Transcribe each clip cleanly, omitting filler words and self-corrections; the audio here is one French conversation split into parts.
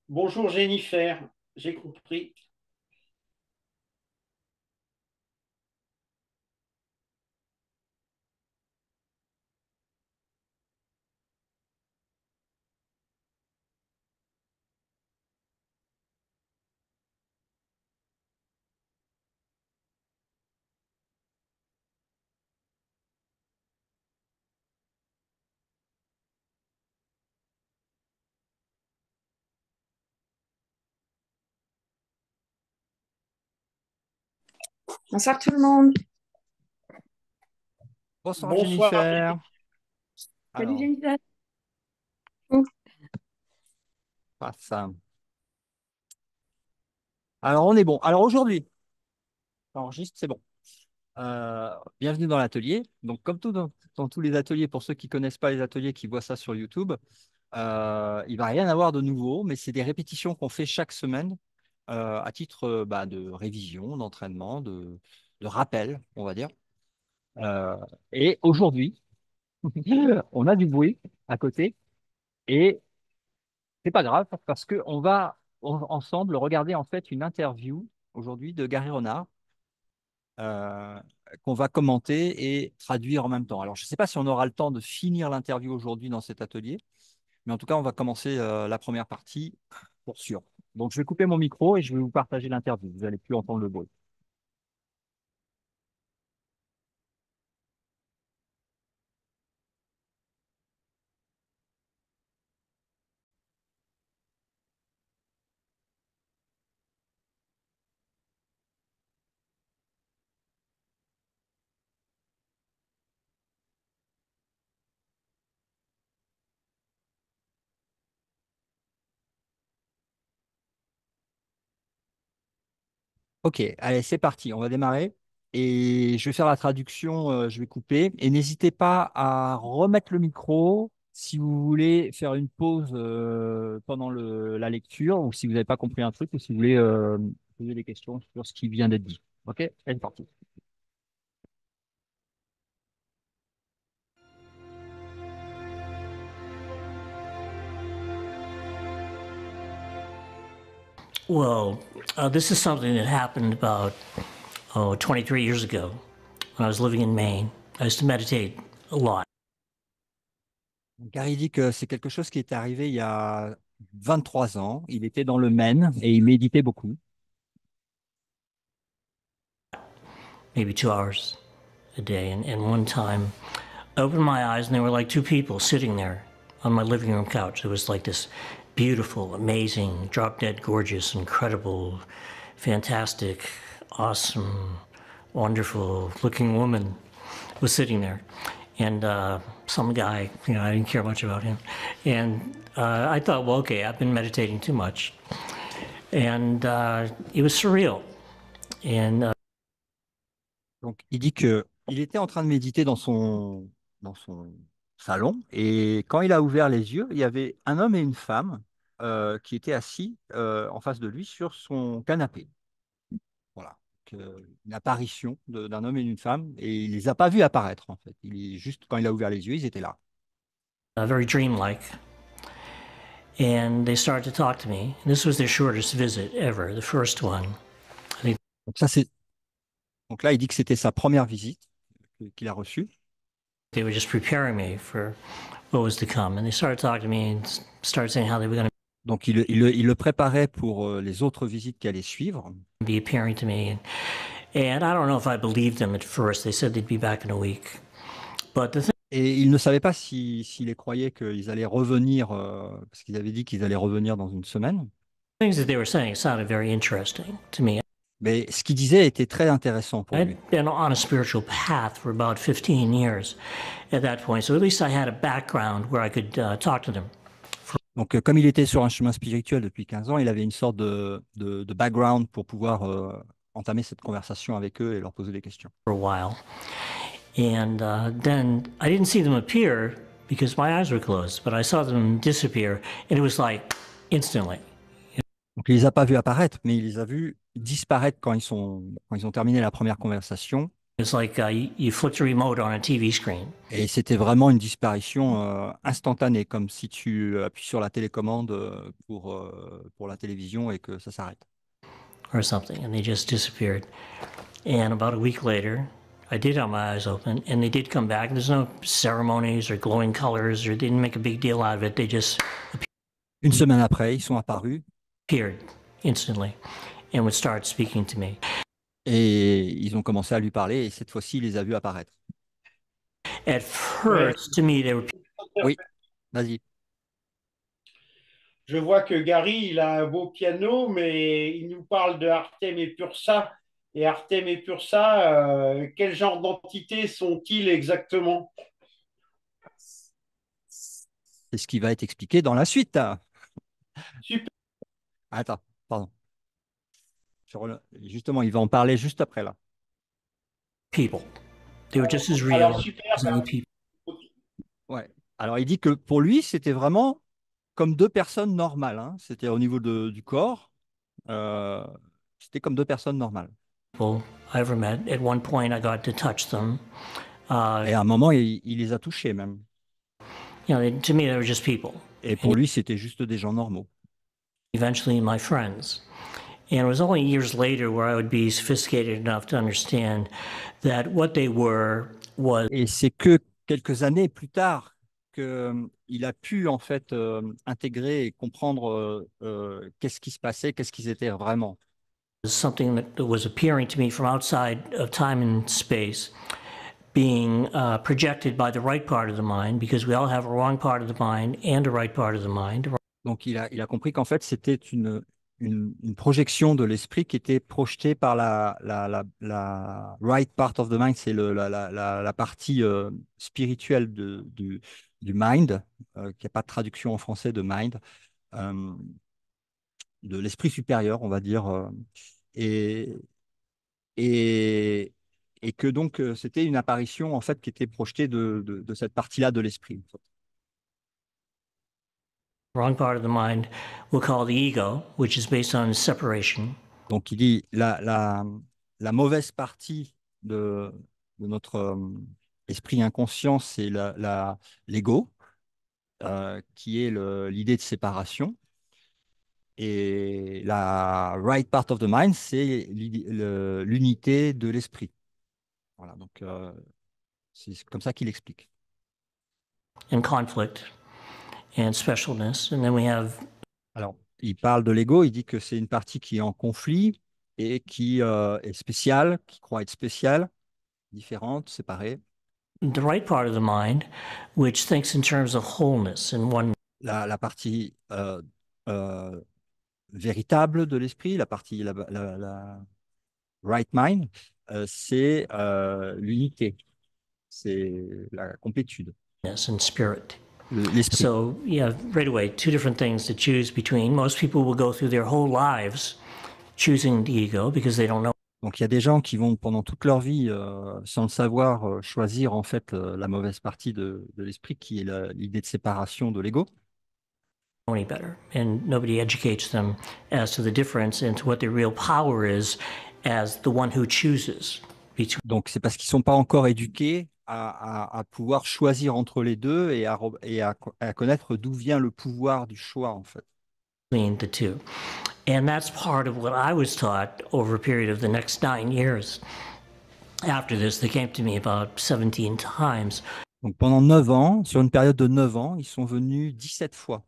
Bonjour Jennifer, j'ai compris. Bonsoir tout le monde. Bonsoir Bonsoir Jennifer. Jennifer. Salut Alors, Jennifer. pas ça. Alors, on est bon. Alors aujourd'hui, enregistre, c'est bon. Bienvenue dans l'atelier. Donc, comme tout dans tous les ateliers, pour ceux qui connaissent pas les ateliers, qui voient ça sur YouTube, il va rien avoir de nouveau, mais c'est des répétitions qu'on fait chaque semaine à titre de révision, d'entraînement, de rappel, on va dire. Euh, et aujourd'hui, on a du bruit à côté et c'est pas grave parce que on va ensemble regarder en fait une interview aujourd'hui de Gary Renard euh, qu'on va commenter et traduire en même temps. Alors je ne sais pas si on aura le temps de finir l'interview aujourd'hui dans cet atelier, mais en tout cas on va commencer la première partie pour sûr. Donc je vais couper mon micro et je vais vous partager l'interview. Vous n'allez plus entendre le bruit. Ok, allez, c'est parti, on va démarrer. Et je vais faire la traduction, je vais couper. Et n'hésitez pas à remettre le micro si vous voulez faire une pause pendant la lecture, ou si vous n'avez pas compris un truc, ou si vous voulez poser des questions sur ce qui vient d'être dit. Ok, allez, c'est parti. Well, this is something that happened about 23 years ago when I was living in Maine. I used to meditate a lot. Car il dit que c'est quelque chose qui est arrivé il y a 23 ans. Il était dans le Maine et il méditait beaucoup. Maybe 2 hours a day. And one time, I opened my eyes and there were like two people sitting there on my living room couch. It was like this beautiful, amazing, drop dead gorgeous, incredible, fantastic, awesome, wonderful looking woman was sitting there. And some guy, I didn't care much about him. And I thought, well, okay, I've been meditating too much. And it was surreal. And Donc, il dit que il était en train de méditer dans son salon et quand il a ouvert les yeux, il y avait un homme et une femme qui étaient assis en face de lui sur son canapé. Voilà. Donc, une apparition d'un homme et d'une femme et il les a pas vus apparaître en fait. Juste quand il a ouvert les yeux, ils étaient là. very dreamlike. And they started to talk to me. And this was their shortest visit ever, the first one. I think Donc donc là, il dit que c'était sa première visite qu'il a reçue. they were just preparing me for what was to come. And they started talking to me and started saying how they were going Donc il le préparait pour les autres visites qui allaient suivre. to be appearing to me. And I don't know if I believed them at first. They said they'd be back in a week. But the Et il ne savait pas s'il les croyait qu'ils allaient revenir, parce qu'ils avaient dit qu'ils allaient revenir dans une semaine. things that they were saying sounded very interesting to me. Mais ce qu'il disait était très intéressant pour lui. I'd been on a spiritual path for about 15 years at that point. So at least I had a background where I could talk to them Donc, comme il était sur un chemin spirituel depuis 15 ans, il avait une sorte de background pour pouvoir entamer cette conversation avec eux et leur poser des questions. for a while. And then I didn't see them appear because my eyes were closed, but I saw them disappear, and it was like instantly. Donc, il les a pas vus apparaître, mais il les a vus disparaître quand ils ont terminé la première conversation. It's like you flick the remote on a TV screen. Et c'était vraiment une disparition instantanée, comme si tu appuies sur la télécommande pour la télévision et que ça s'arrête. Or something, and they just disappeared. And about a week later, I did have my eyes open, and they did come back. There's no ceremonies or glowing colors, or didn't make a big deal out of it. They just Une semaine après, ils sont apparus appeared instantly and would start speaking to me. et ils ont commencé à lui parler et cette fois-ci, il les a vus apparaître. At first, to me, they were Oui, vas-y. Je vois que Gary, il a un beau piano, mais il nous parle de Artem et Pursa. Et Artem et Pursa, quel genre d'entités sont-ils exactement? C'est ce qui va être expliqué dans la suite. Super. Attends, pardon. Justement, il va en parler juste après là. people. They were just as real Alors, super. as any people. Ouais. Alors, il dit que pour lui, c'était vraiment comme deux personnes normales, hein. C'était au niveau du corps. C'était comme deux personnes normales. I ever met. At one point, I got to touch them. Et à un moment, il les a touchés même. You know, to me, they were just people. Et pour lui, c'était juste des gens normaux. Eventually, my friends. And it was only years later where I would be sophisticated enough to understand that what they were was Et c'est que quelques années plus tard qu'il a pu en fait intégrer et comprendre qu'est-ce qui se passait, qu'est-ce qu'ils étaient vraiment. something that was appearing to me from outside of time and space, being projected by the right part of the mind, because we all have a wrong part of the mind and a right part of the mind. Donc il a compris qu'en fait c'était une projection de l'esprit qui était projetée par la right part of the mind, c'est la partie spirituelle du mind, qui n'a pas de traduction en français de mind, de l'esprit supérieur, on va dire, et, et, et que donc c'était une apparition en fait qui était projetée de cette partie-là de l'esprit. Wrong part of the mind we'll call the ego, which is based on separation. Donc il dit la mauvaise partie de notre esprit inconscient, c'est l'ego, qui est l'idée de séparation. Et la right part of the mind, c'est l'unité de l'esprit. Voilà, donc c'est comme ça qu'il explique. And conflict and specialness. And then we have Alors, il parle de l'ego, il dit que c'est une partie qui est en conflit et qui est spéciale, qui croit être spéciale, différente, séparée. the right part of the mind, which thinks in terms of wholeness and one. La partie véritable de l'esprit, la partie la right mind, c'est l'unité, c'est la complétude. And spirit. L'esprit. So, yeah, right away, two different things to choose between. Most people will go through their whole lives choosing the ego because they don't know. Donc il y a des gens qui vont pendant toute leur vie, sans le savoir, choisir en fait la mauvaise partie de l'esprit qui est l'idée de séparation de l'ego. Any better, and nobody educates them as to the difference and to what their real power is as the one who chooses between. Donc c'est parce qu'ils ne sont pas encore éduqués à pouvoir choisir entre les deux et à connaître d'où vient le pouvoir du choix en fait. The two. And that's part of what I was taught over a period of the next 9 years. After this, they came to me about 17 times. Donc pendant 9 ans, sur une période de 9 ans, ils sont venus 17 fois.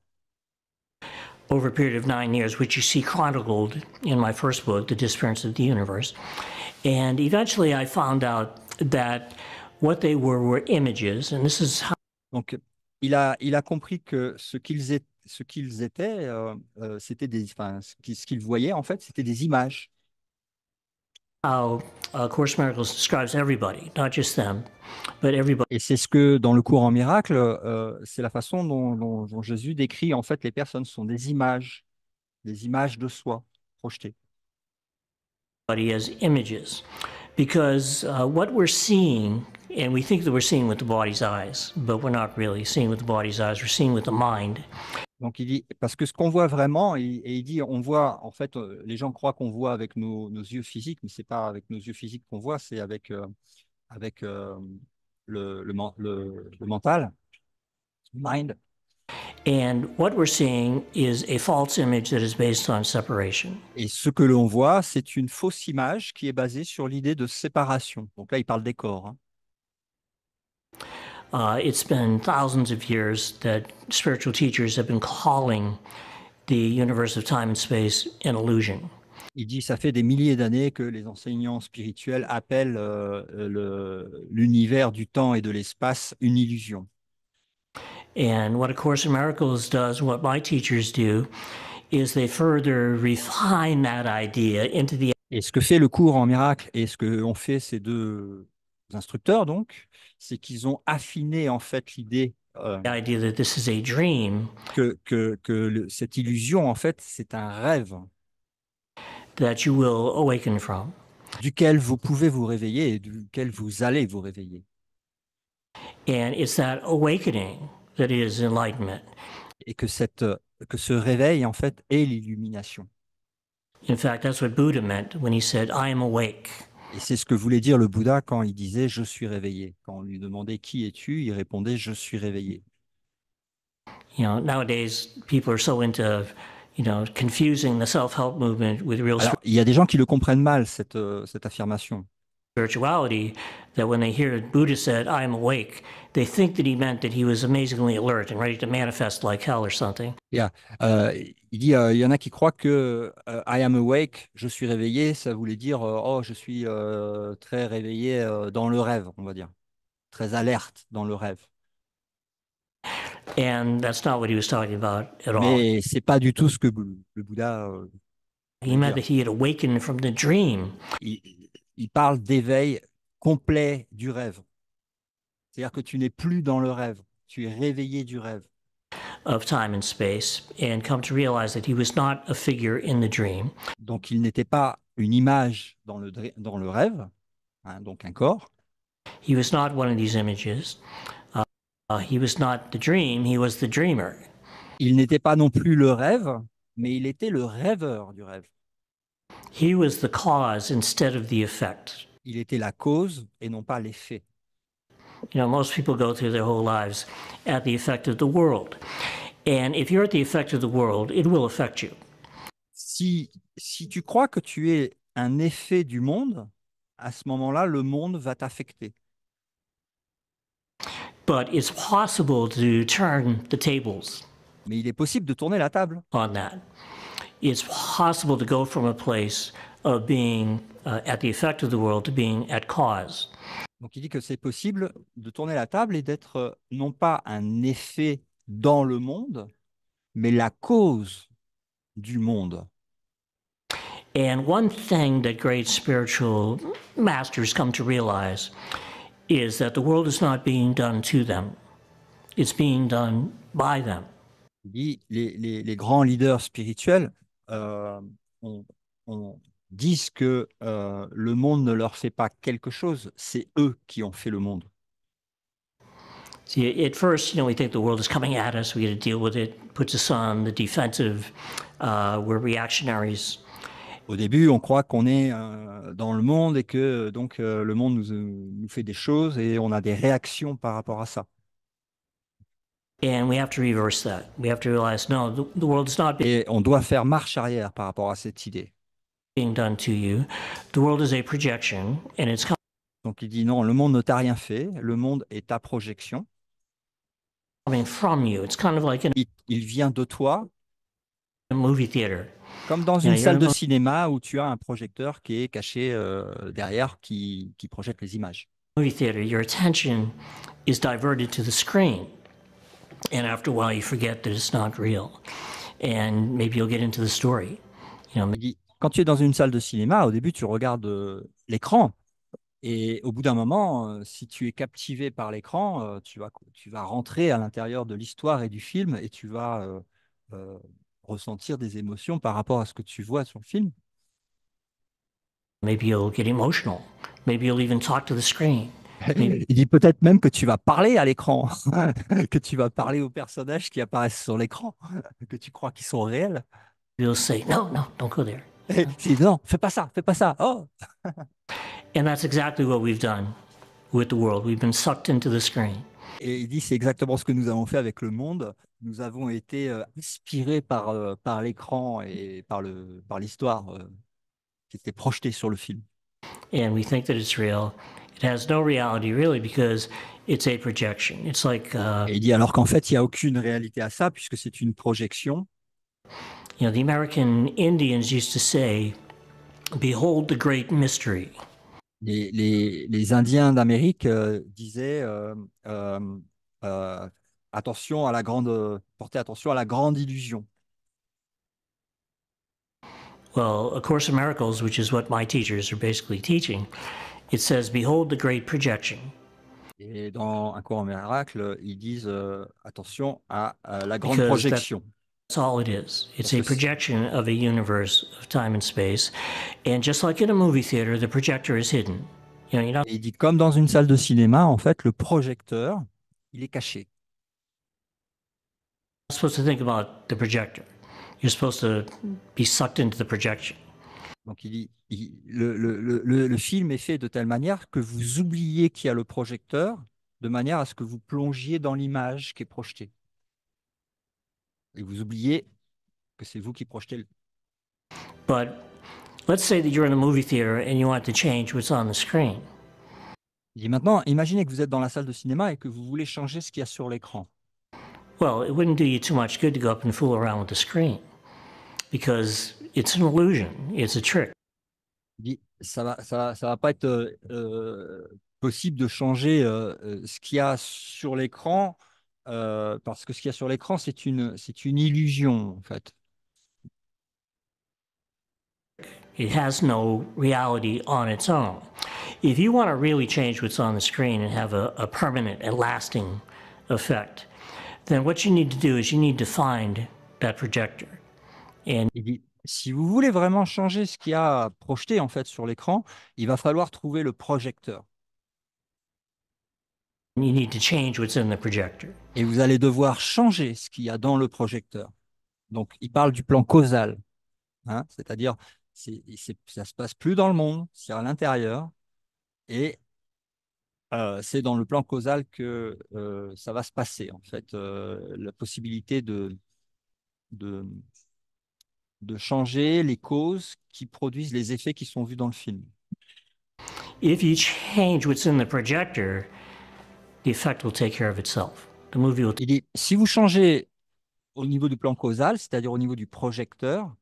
Over a period of 9 years, which you see chronicled in my first book, The Disappearance of the Universe. And eventually I found out that what they were images, and this is how. Donc il a compris que ce qu'ils étaient, c'était ce qu'ils voyaient en fait, c'était des images. How Course in Miracles describes everybody, not just them, but everybody. Et c'est ce que dans le cours en miracle, c'est la façon dont Jésus décrit en fait les personnes sont des images de soi projetées. As images, because what we're seeing, and we think that we're seeing with the body's eyes, but we're not really seeing with the body's eyes, we're seeing with the mind. Donc il dit, parce que ce qu'on voit vraiment, et il dit, on voit, en fait, les gens croient qu'on voit avec nos yeux physiques, mais c'est pas avec nos yeux physiques qu'on voit, c'est avec avec le mental, mind. And what we're seeing is a false image that is based on separation. Et ce que l'on voit, c'est une fausse image qui est basée sur l'idée de séparation. Donc là, il parle des corps. Hein. It's been thousands of years that spiritual teachers have been calling the universe of time and space an illusion. Il dit ça fait des milliers d'années que les enseignants spirituels appellent l'univers du temps et de l'espace une illusion. And what A Course in Miracles does, what my teachers do, is they further refine that idea into the Et ce que fait le cours en miracle et ce que ont fait ces deux instructeurs, donc, c'est qu'ils ont affiné en fait l'idée idea that this is a dream cette illusion, en fait, c'est un rêve that you will awaken from. duquel vous pouvez vous réveiller et duquel vous allez vous réveiller. And it's that awakening that is enlightenment. Et que ce réveil, en fait, est l'illumination. In fact, that's what Buddha meant when he said, I am awake. Et c'est ce que voulait dire le Bouddha quand il disait « je suis réveillé ». Quand on lui demandait « qui es-tu ?» il répondait « je suis réveillé ». You know, nowadays, people are so into, confusing the self-help movement with real Alors, il y a des gens qui le comprennent mal, cette affirmation. spirituality, that when they hear Buddha said, I am awake, they think that he meant that he was amazingly alert and ready to manifest like hell or something. Il dit, il y en a qui croient que I am awake, je suis réveillé, ça voulait dire oh, je suis très réveillé dans le rêve, on va dire, très alerte dans le rêve. And that's not what he was talking about at all. Mais c'est pas du tout ce que le Bouddha. He meant that he had awakened from the dream. Il parle d'éveil complet du rêve. C'est-à-dire que tu n'es plus dans le rêve, tu es réveillé du rêve. Of time and space, and come to realize that he was not a figure in the dream. Donc il n'était pas une image dans le rêve, hein, donc un corps. He was not one of these images. He was not the dream, he was the dreamer. Il n'était pas non plus le rêve, mais il était le rêveur du rêve. He was the cause instead of the effect. Il était la cause et non pas l'effet. Most people go through their whole lives at the effect of the world. And if you're at the effect of the world, it will affect you. Si tu crois que tu es un effet du monde, à ce moment-là, le monde va t'affecter. But it's possible to turn the tables Mais il est possible de tourner la table. on that. It's possible to go from a place of being at the effect of the world to being at cause. Donc il dit que c'est possible de tourner la table et d'être non pas un effet dans le monde, mais la cause du monde. And one thing that great spiritual masters come to realize is that the world is not being done to them. It's being done by them. Il dit les grands leaders spirituels disent que le monde ne leur fait pas quelque chose, c'est eux qui ont fait le monde. See, at first, we think the world is coming at us, we got to deal with it, puts us on the defensive, we're reactionaries. Au début, on croit qu'on est dans le monde et que donc le monde nous fait des choses et on a des réactions par rapport à ça. And we have to reverse that. We have to realize, no, the world is not Et on doit faire marche arrière par rapport à cette idée. being done to you. The world is a projection, and it's Donc il dit non, le monde ne t'a rien fait, le monde est ta projection. coming from you. It's kind of like in Il vient de toi, a movie theater. comme dans Yeah, une you're salle de not- cinéma où tu as un projecteur qui est caché derrière, qui projette les images. Movie theater, your attention is diverted to the screen. And after a while, you forget that it's not real. And maybe you'll get into the story. Il dit, quand tu es dans une salle de cinéma, au début, tu regardes l'écran. Et au bout d'un moment, si tu es captivé par l'écran, tu vas rentrer à l'intérieur de l'histoire et du film et tu vas ressentir des émotions par rapport à ce que tu vois sur le film. Maybe you'll get emotional. Maybe you'll even talk to the screen. Il dit peut-être même que tu vas parler à l'écran, que tu vas parler aux personnages qui apparaissent sur l'écran, que tu crois qu'ils sont réels. You'll say, no, don't go there. Et tu dis non, fais pas ça, fais pas ça. Oh, And that's exactly what we've done with the world. We've been sucked into the screen. Et il dit, c'est exactement ce que nous avons fait avec le monde. Nous avons été inspirés par l'écran et par l'histoire qui était projetée sur le film. And we think that it's real. It has no reality really because it's a projection. It's like Et il dit alors qu'en fait, il n'y a aucune réalité à ça puisque c'est une projection. you know, the American Indians used to say, "Behold the great mystery." Les Indiens d'Amérique disaient attention à la portez attention à la grande illusion. Well, A Course in Miracles, which is what my teachers are basically teaching, it says, "Behold the great projection." Et dans un cours en miracle, ils disent attention à la grande Because projection. That's all it is. It's Parce a que projection of a universe of time and space. And just like in a movie theater, the projector is hidden. You know, you're not Et il dit comme dans une salle de cinéma, en fait, le projecteur, il est caché. supposed to think about the projector. You're supposed to be sucked into the projection. Donc il dit, le film est fait de telle manière que vous oubliez qu'il y a le projecteur, de manière à ce que vous plongiez dans l'image qui est projetée. Et vous oubliez que c'est vous qui projetez le... But let's say that you're in a movie theater and you want to change what's on the screen. Il dit maintenant, imaginez que vous êtes dans la salle de cinéma et que vous voulez changer ce qu'il y a sur l'écran. Well, it wouldn't do you too much good to go up and fool around with the screen because it's an illusion, it's a trick. Il dit, ça va pas être possible de changer ce qu'il y a sur l'écran parce que ce qu'il y a sur l'écran, c'est une illusion, en fait. It has no reality on its own. If you want to really change what's on the screen and have a permanent and lasting effect, then what you need to do is you need to find that projector. And Il dit, si vous voulez vraiment changer ce qu'il y a projeté en fait sur l'écran, il va falloir trouver le projecteur. you need to change what's in the projector. Et vous allez devoir changer ce qu'il y a dans le projecteur. Donc, il parle du plan causal, hein, c'est-à-dire ça se passe plus dans le monde, c'est à l'intérieur, et c'est dans le plan causal que ça va se passer, en fait, la possibilité de changer les causes qui produisent les effets qui sont vus dans le film. If you change what's in the projector, the effect will take care of itself. The movie will Il dit, si vous changez au niveau du plan causal, c'est-à-dire au niveau du projecteur,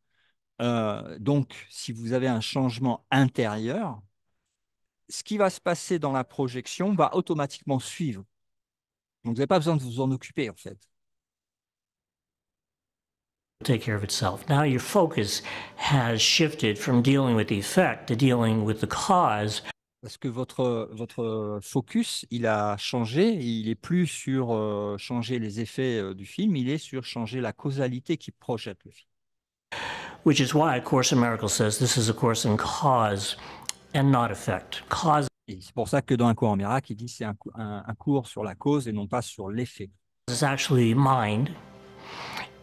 donc si vous avez un changement intérieur, ce qui va se passer dans la projection va automatiquement suivre. Donc vous n'avez pas besoin de vous en occuper, en fait. take care of itself. Now your focus has shifted from dealing with the effect to dealing with the cause. Parce que votre focus, il a changé, il n'est plus sur changer les effets du film, il est sur changer la causalité qui projette le film. Which is why A Course in Miracles says this is a course in cause and not effect. Cause Et c'est pour ça que dans un cours en miracle, il dit c'est un cours sur la cause et non pas sur l'effet. is actually mind.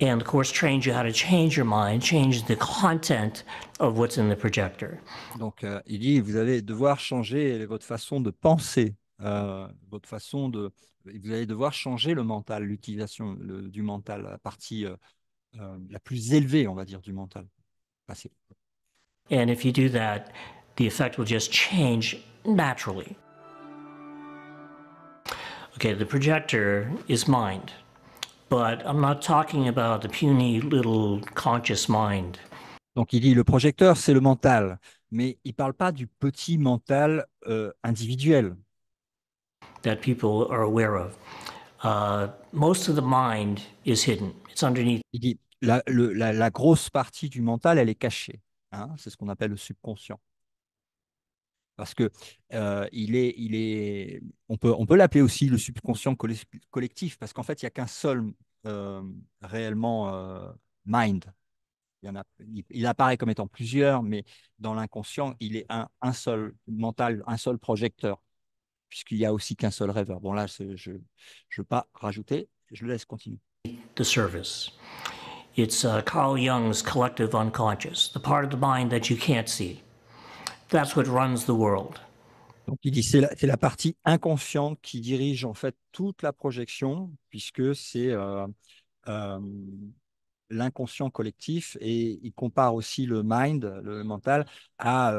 And the Course trains you how to change your mind, change the content of what's in the projector. Donc, il dit, vous allez devoir changer votre façon de penser, votre façon de... Vous allez devoir changer le mental, l'utilisation du mental, la partie la plus élevée, on va dire, du mental. Passé. And if you do that, the effect will just change naturally. Okay, the projector is mind. But I'm not talking about the puny little conscious mind. Donc, il dit, le projecteur, c'est le mental, mais il ne parle pas du petit mental individuel. That people are aware of. Most of the mind is hidden. It's underneath. Il dit, la grosse partie du mental, elle est cachée. Hein, c'est ce qu'on appelle le subconscient. Parce que on peut l'appeler aussi le subconscient collectif, parce qu'en fait, il n'y a qu'un seul réellement mind. Il apparaît comme étant plusieurs, mais dans l'inconscient, il est un seul mental, un seul projecteur, puisqu'il n'y a aussi qu'un seul rêveur. Bon, là, je ne veux pas rajouter, je le laisse continuer. The surface. It's Carl Jung's collective unconscious, the part of the mind that you can't see. That's what runs the world. Donc, il dit c'est la partie inconsciente qui dirige en fait toute la projection, puisque c'est euh, l'inconscient collectif, et il compare aussi le mind, le mental, à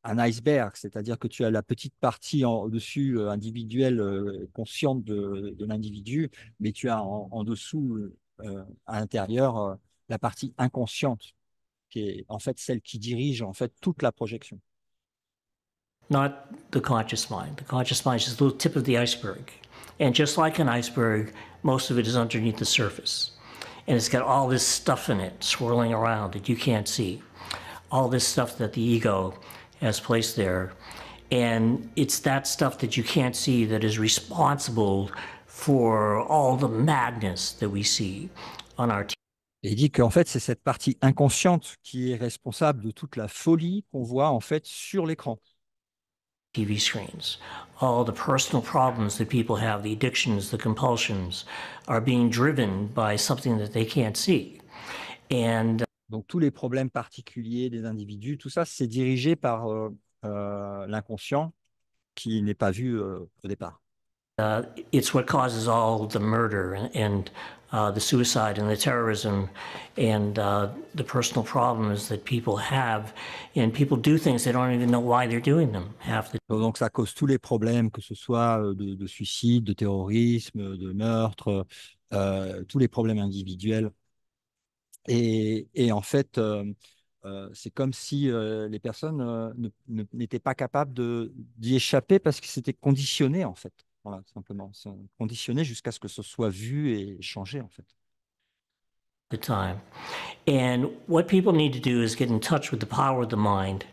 un iceberg, c'est-à-dire que tu as la petite partie au-dessus individuelle, consciente de l'individu, mais tu as en dessous, à l'intérieur, la partie inconsciente, qui est en fait celle qui dirige en fait toute la projection. Not the conscious mind. The conscious mind is just the little tip of the iceberg. And just like an iceberg, most of it is underneath the surface. And it's got all this stuff in it swirling around that you can't see. All this stuff that the ego has placed there. And it's that stuff that you can't see that is responsible for all the madness that we see on our Et il dit qu'en fait, c'est cette partie inconsciente qui est responsable de toute la folie qu'on voit en fait sur l'écran. TV screens. All the personal problems that people have, the addictions, the compulsions, are being driven by something that they can't see. And Donc tous les problèmes particuliers des individus, tout ça, c'est dirigé par l'inconscient qui n'est pas vu au départ. it's what causes all the murder and the suicide and the terrorism and the personal problems that people have. And people do things they don't even know why they're doing them half the Donc ça cause tous les problèmes, que ce soit de suicide, de terrorisme, de meurtre, tous les problèmes individuels. Et en fait, c'est comme si les personnes n'étaient pas capables d'y échapper parce qu'ils s'étaient conditionnés, en fait. Voilà, simplement. Ils sont conditionnés jusqu'à ce que ce soit vu et changé, en fait. time. And what people need to do is get in touch with the power of the mind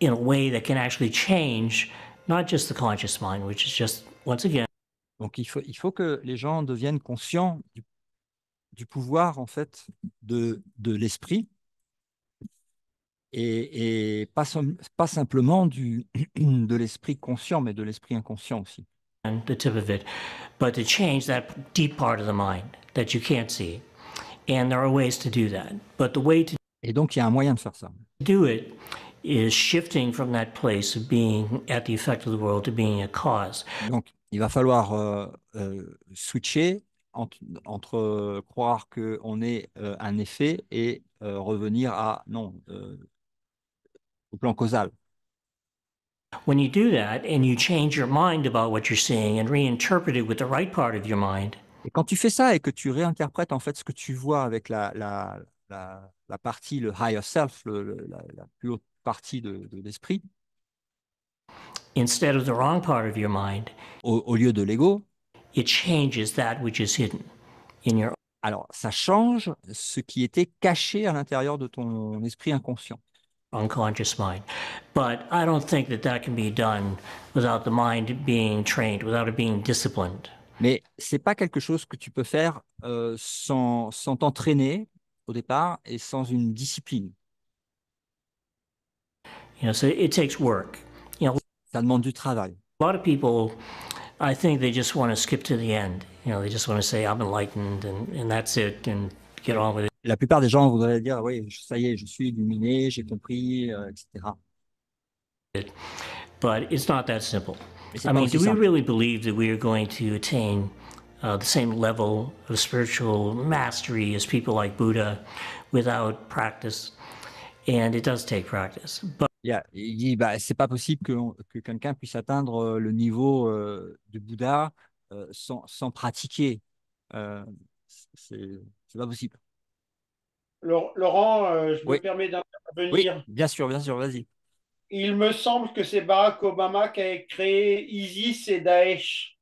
in a way that can actually change not just the conscious mind, which is just, once again, Donc il faut que les gens deviennent conscients du pouvoir, en fait, de l'esprit, et pas simplement de l'esprit conscient, mais de l'esprit inconscient aussi. the tip of it, but to change that deep part of the mind that you can't see. And there are ways to do that. But the way to Et donc, il y a un moyen de faire ça. do it is shifting from that place of being at the effect of the world to being a cause. Donc, il va falloir switcher entre croire qu'on est un effet et revenir à, non, au plan causal. When you do that and you change your mind about what you're seeing and reinterpret it with the right part of your mind, Et quand tu fais ça et que tu réinterprètes en fait ce que tu vois avec la partie, le higher self, la plus haute partie de l'esprit, instead of the wrong part of your mind, au lieu de l'ego, it changes that which is hidden in your alors ça change ce qui était caché à l'intérieur de ton esprit inconscient. unconscious mind. But I don't think that that can be done without the mind being trained, without it being disciplined. Mais c'est pas quelque chose que tu peux faire sans t'entraîner au départ et sans une discipline. You know, so it takes work. You know, Ça demande du travail. a lot of people, I think they just want to skip to the end. You know, they just want to say, I'm enlightened and that's it and get on with it. La plupart des gens voudraient dire, oui, ça y est, je suis illuminé, j'ai compris, etc. But it's not that simple. Mais c'est I pas mean, aussi do we simple. really believe that we are going to attain the same level of spiritual mastery as people like Buddha without practice? And it does take practice. But Il dit, bah, c'est pas possible que quelqu'un puisse atteindre le niveau de Bouddha sans pratiquer. Euh, c'est pas possible. Laurent, je me Oui, permets oui, d'intervenir. bien sûr, vas-y. Il me semble que c'est Barack Obama qui a créé ISIS et Daesh.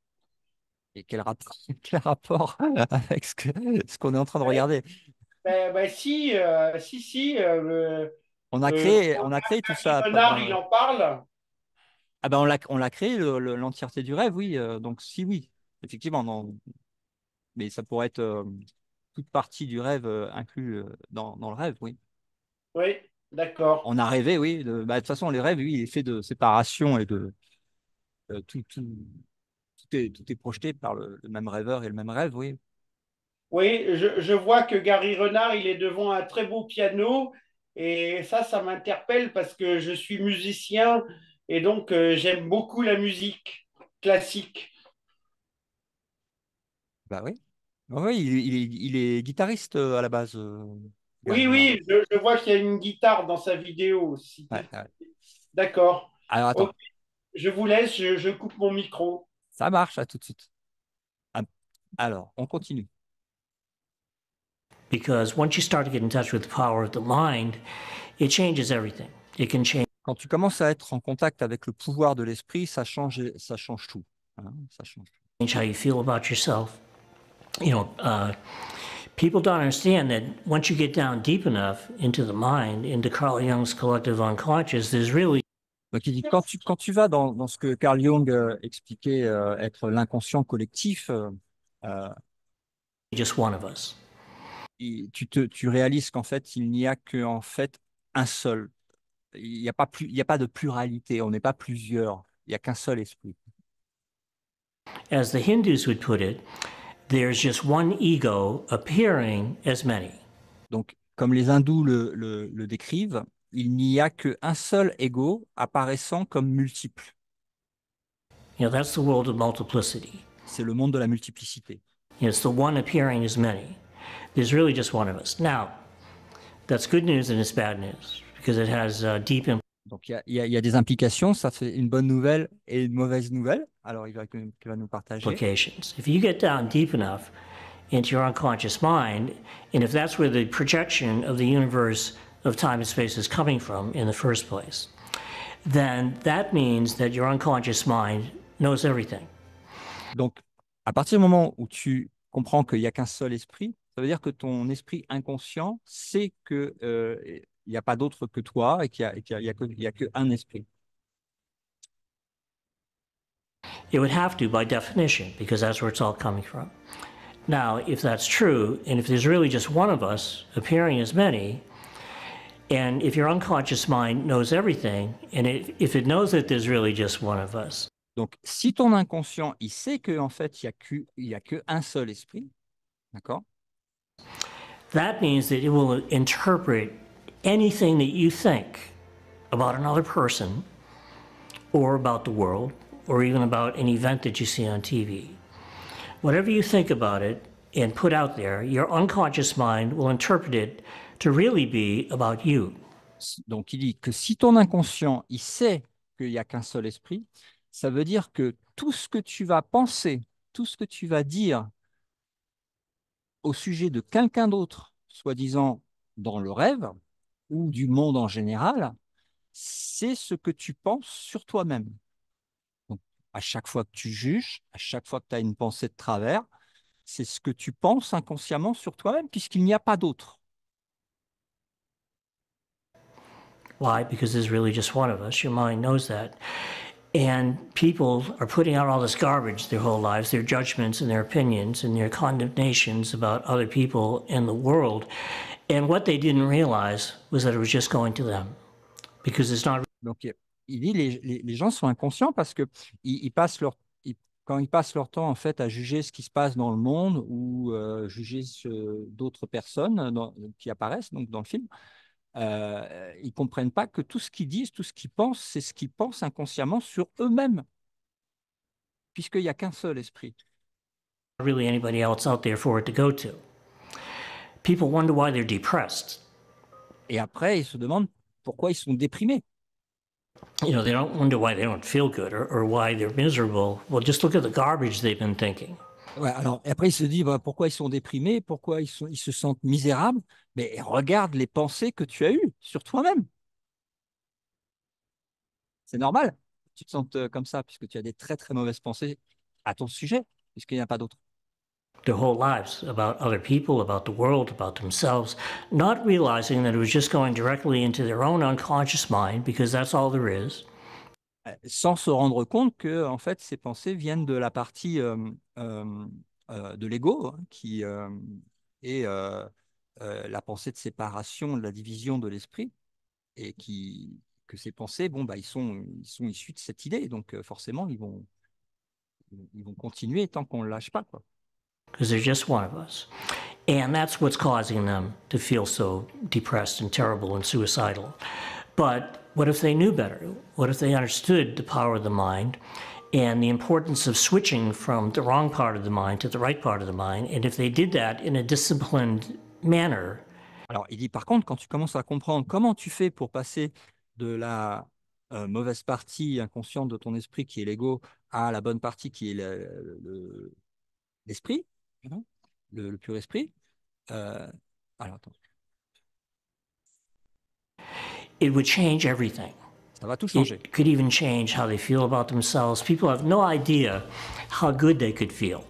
Et quel rapport avec ce qu'on est en train de regarder? Si, si, On a créé tout Gary ça. Renard, il en parle. Ah ben on l'a créé, l'entièreté du rêve, oui. Donc si, oui, effectivement, non. Mais ça pourrait être toute partie du rêve inclus dans le rêve, oui. Oui, d'accord. On a rêvé, oui. Bah, de toute façon, les rêves, oui, il est fait de séparation et de tout est projeté par le même rêveur et le même rêve, oui. Oui, je vois que Gary Renard, il est devant un très beau piano et ça m'interpelle parce que je suis musicien Et donc, j'aime beaucoup la musique classique. Bah oui. Oui, il est guitariste à la base, Oui, Gardner. oui, je vois qu'il y a une guitare dans sa vidéo aussi. Ouais, ouais. D'accord. Alors Ok, attends, je vous laisse, je coupe mon micro. ça marche, à tout de suite. Ah, alors, on continue. Because once you start to get in touch with the power of the mind, it changes everything. It can change Quand tu commences à être en contact avec le pouvoir de l'esprit, ça change tout. Hein, ça change tout. how you feel about yourself. People don't understand that once you get down deep enough into the mind, into Carl Jung's collective unconscious, there's really Donc, il dit, quand tu vas dans ce que Carl Jung expliquait être l'inconscient collectif, euh, just one of us. tu réalises qu'en fait, il n'y a qu'en fait un seul. Il y a pas de pluralité, on n'est pas plusieurs. Il n'y a qu'un seul esprit. As the Hindus would put it, there's just one ego appearing as many. Donc, comme les hindous le décrivent, il n'y a qu'un seul ego apparaissant comme multiple. That's the world of multiplicity. C'est le monde de la multiplicité. It's the one appearing as many. There's really just one of us. Now, that's good news and it's bad news because it has deep Donc, il y a des implications, ça fait une bonne nouvelle et une mauvaise nouvelle. Alors, il va nous partager. implications. If you get down deep enough into your unconscious mind, and if that's where the projection of the universe of time and space is coming from in the first place, then that means that your unconscious mind knows everything. Donc, à partir du moment où tu comprends qu'il n'y a qu'un seul esprit, ça veut dire que ton esprit inconscient sait que il n'y a pas d'autre que toi et qu'il y a qu'un esprit. It would have to by definition, because that's where it's all coming from. Now, if that's true, and if there's really just one of us appearing as many, and if your unconscious mind knows everything, and if it knows that there's really just one of us, Donc, si ton inconscient, il sait qu'en fait, il y a qu'un seul esprit, d'accord? that means that it will interpret anything that you think about another person, or about the world, or even about an event that you see on TV. Whatever you think about it and put out there, your unconscious mind will interpret it to really be about you. Donc, il dit que si ton inconscient, il sait qu'il n'y a qu'un seul esprit, ça veut dire que tout ce que tu vas penser, tout ce que tu vas dire au sujet de quelqu'un d'autre, soi-disant dans le rêve ou du monde en général, c'est ce que tu penses sur toi-même. Donc, à chaque fois que tu juges, à chaque fois que tu as une pensée de travers, c'est ce que tu penses inconsciemment sur toi-même, puisqu'il n'y a pas d'autre. Why? Because there's really just one of us. Your mind knows that. And people are putting out all this garbage their whole lives, their judgments and their opinions and their condemnations about other people and the world. And what they didn't realize was that it was just going to them. Because it's not. Donc, il dit les gens sont inconscients parce que ils passent quand ils passent leur temps en fait à juger ce qui se passe dans le monde ou juger d'autres personnes qui apparaissent donc dans le film, ils ne comprennent pas que tout ce qu'ils disent, tout ce qu'ils pensent, c'est ce qu'ils pensent inconsciemment sur eux-mêmes, puisqu'il n'y a qu'un seul esprit. Really anybody else out there for it to go to. People wonder why they're depressed. Et après, ils se demandent pourquoi ils sont déprimés. They don't wonder why they don't feel good or why they're miserable. Well, just look at the garbage they've been thinking. Ouais, alors, et après, ils se disent pourquoi ils sont déprimés, pourquoi ils se sentent misérables. Mais regarde les pensées que tu as eues sur toi-même. C'est normal que tu te sentes comme ça, puisque tu as des très, très mauvaises pensées à ton sujet, puisqu'il n'y a pas d'autre. Their whole lives about other people, about the world, about themselves, not realizing that it was just going directly into their own unconscious mind because that's all there is. Sans se rendre compte que en fait, ces pensées viennent de la partie de l'ego, hein, qui est la pensée de séparation, de la division de l'esprit, et que ces pensées, ils sont issus de cette idée. Donc forcément, ils vont continuer tant qu'on ne le lâche pas, quoi. Because there's just one of us. And that's what's causing them to feel so depressed and terrible and suicidal. But What if they knew better? What if they understood the power of the mind and the importance of switching from the wrong part of the mind to the right part of the mind? And if they did that in a disciplined manner. Alors, il dit par contre, quand tu commences à comprendre comment tu fais pour passer de la mauvaise partie inconsciente de ton esprit, qui est l'ego, à la bonne partie, qui est l'esprit, pardon, le pur esprit. Alors, attends, It would change everything. ça va tout changer. It could even change how they feel about themselves. People have no idea how good they could feel.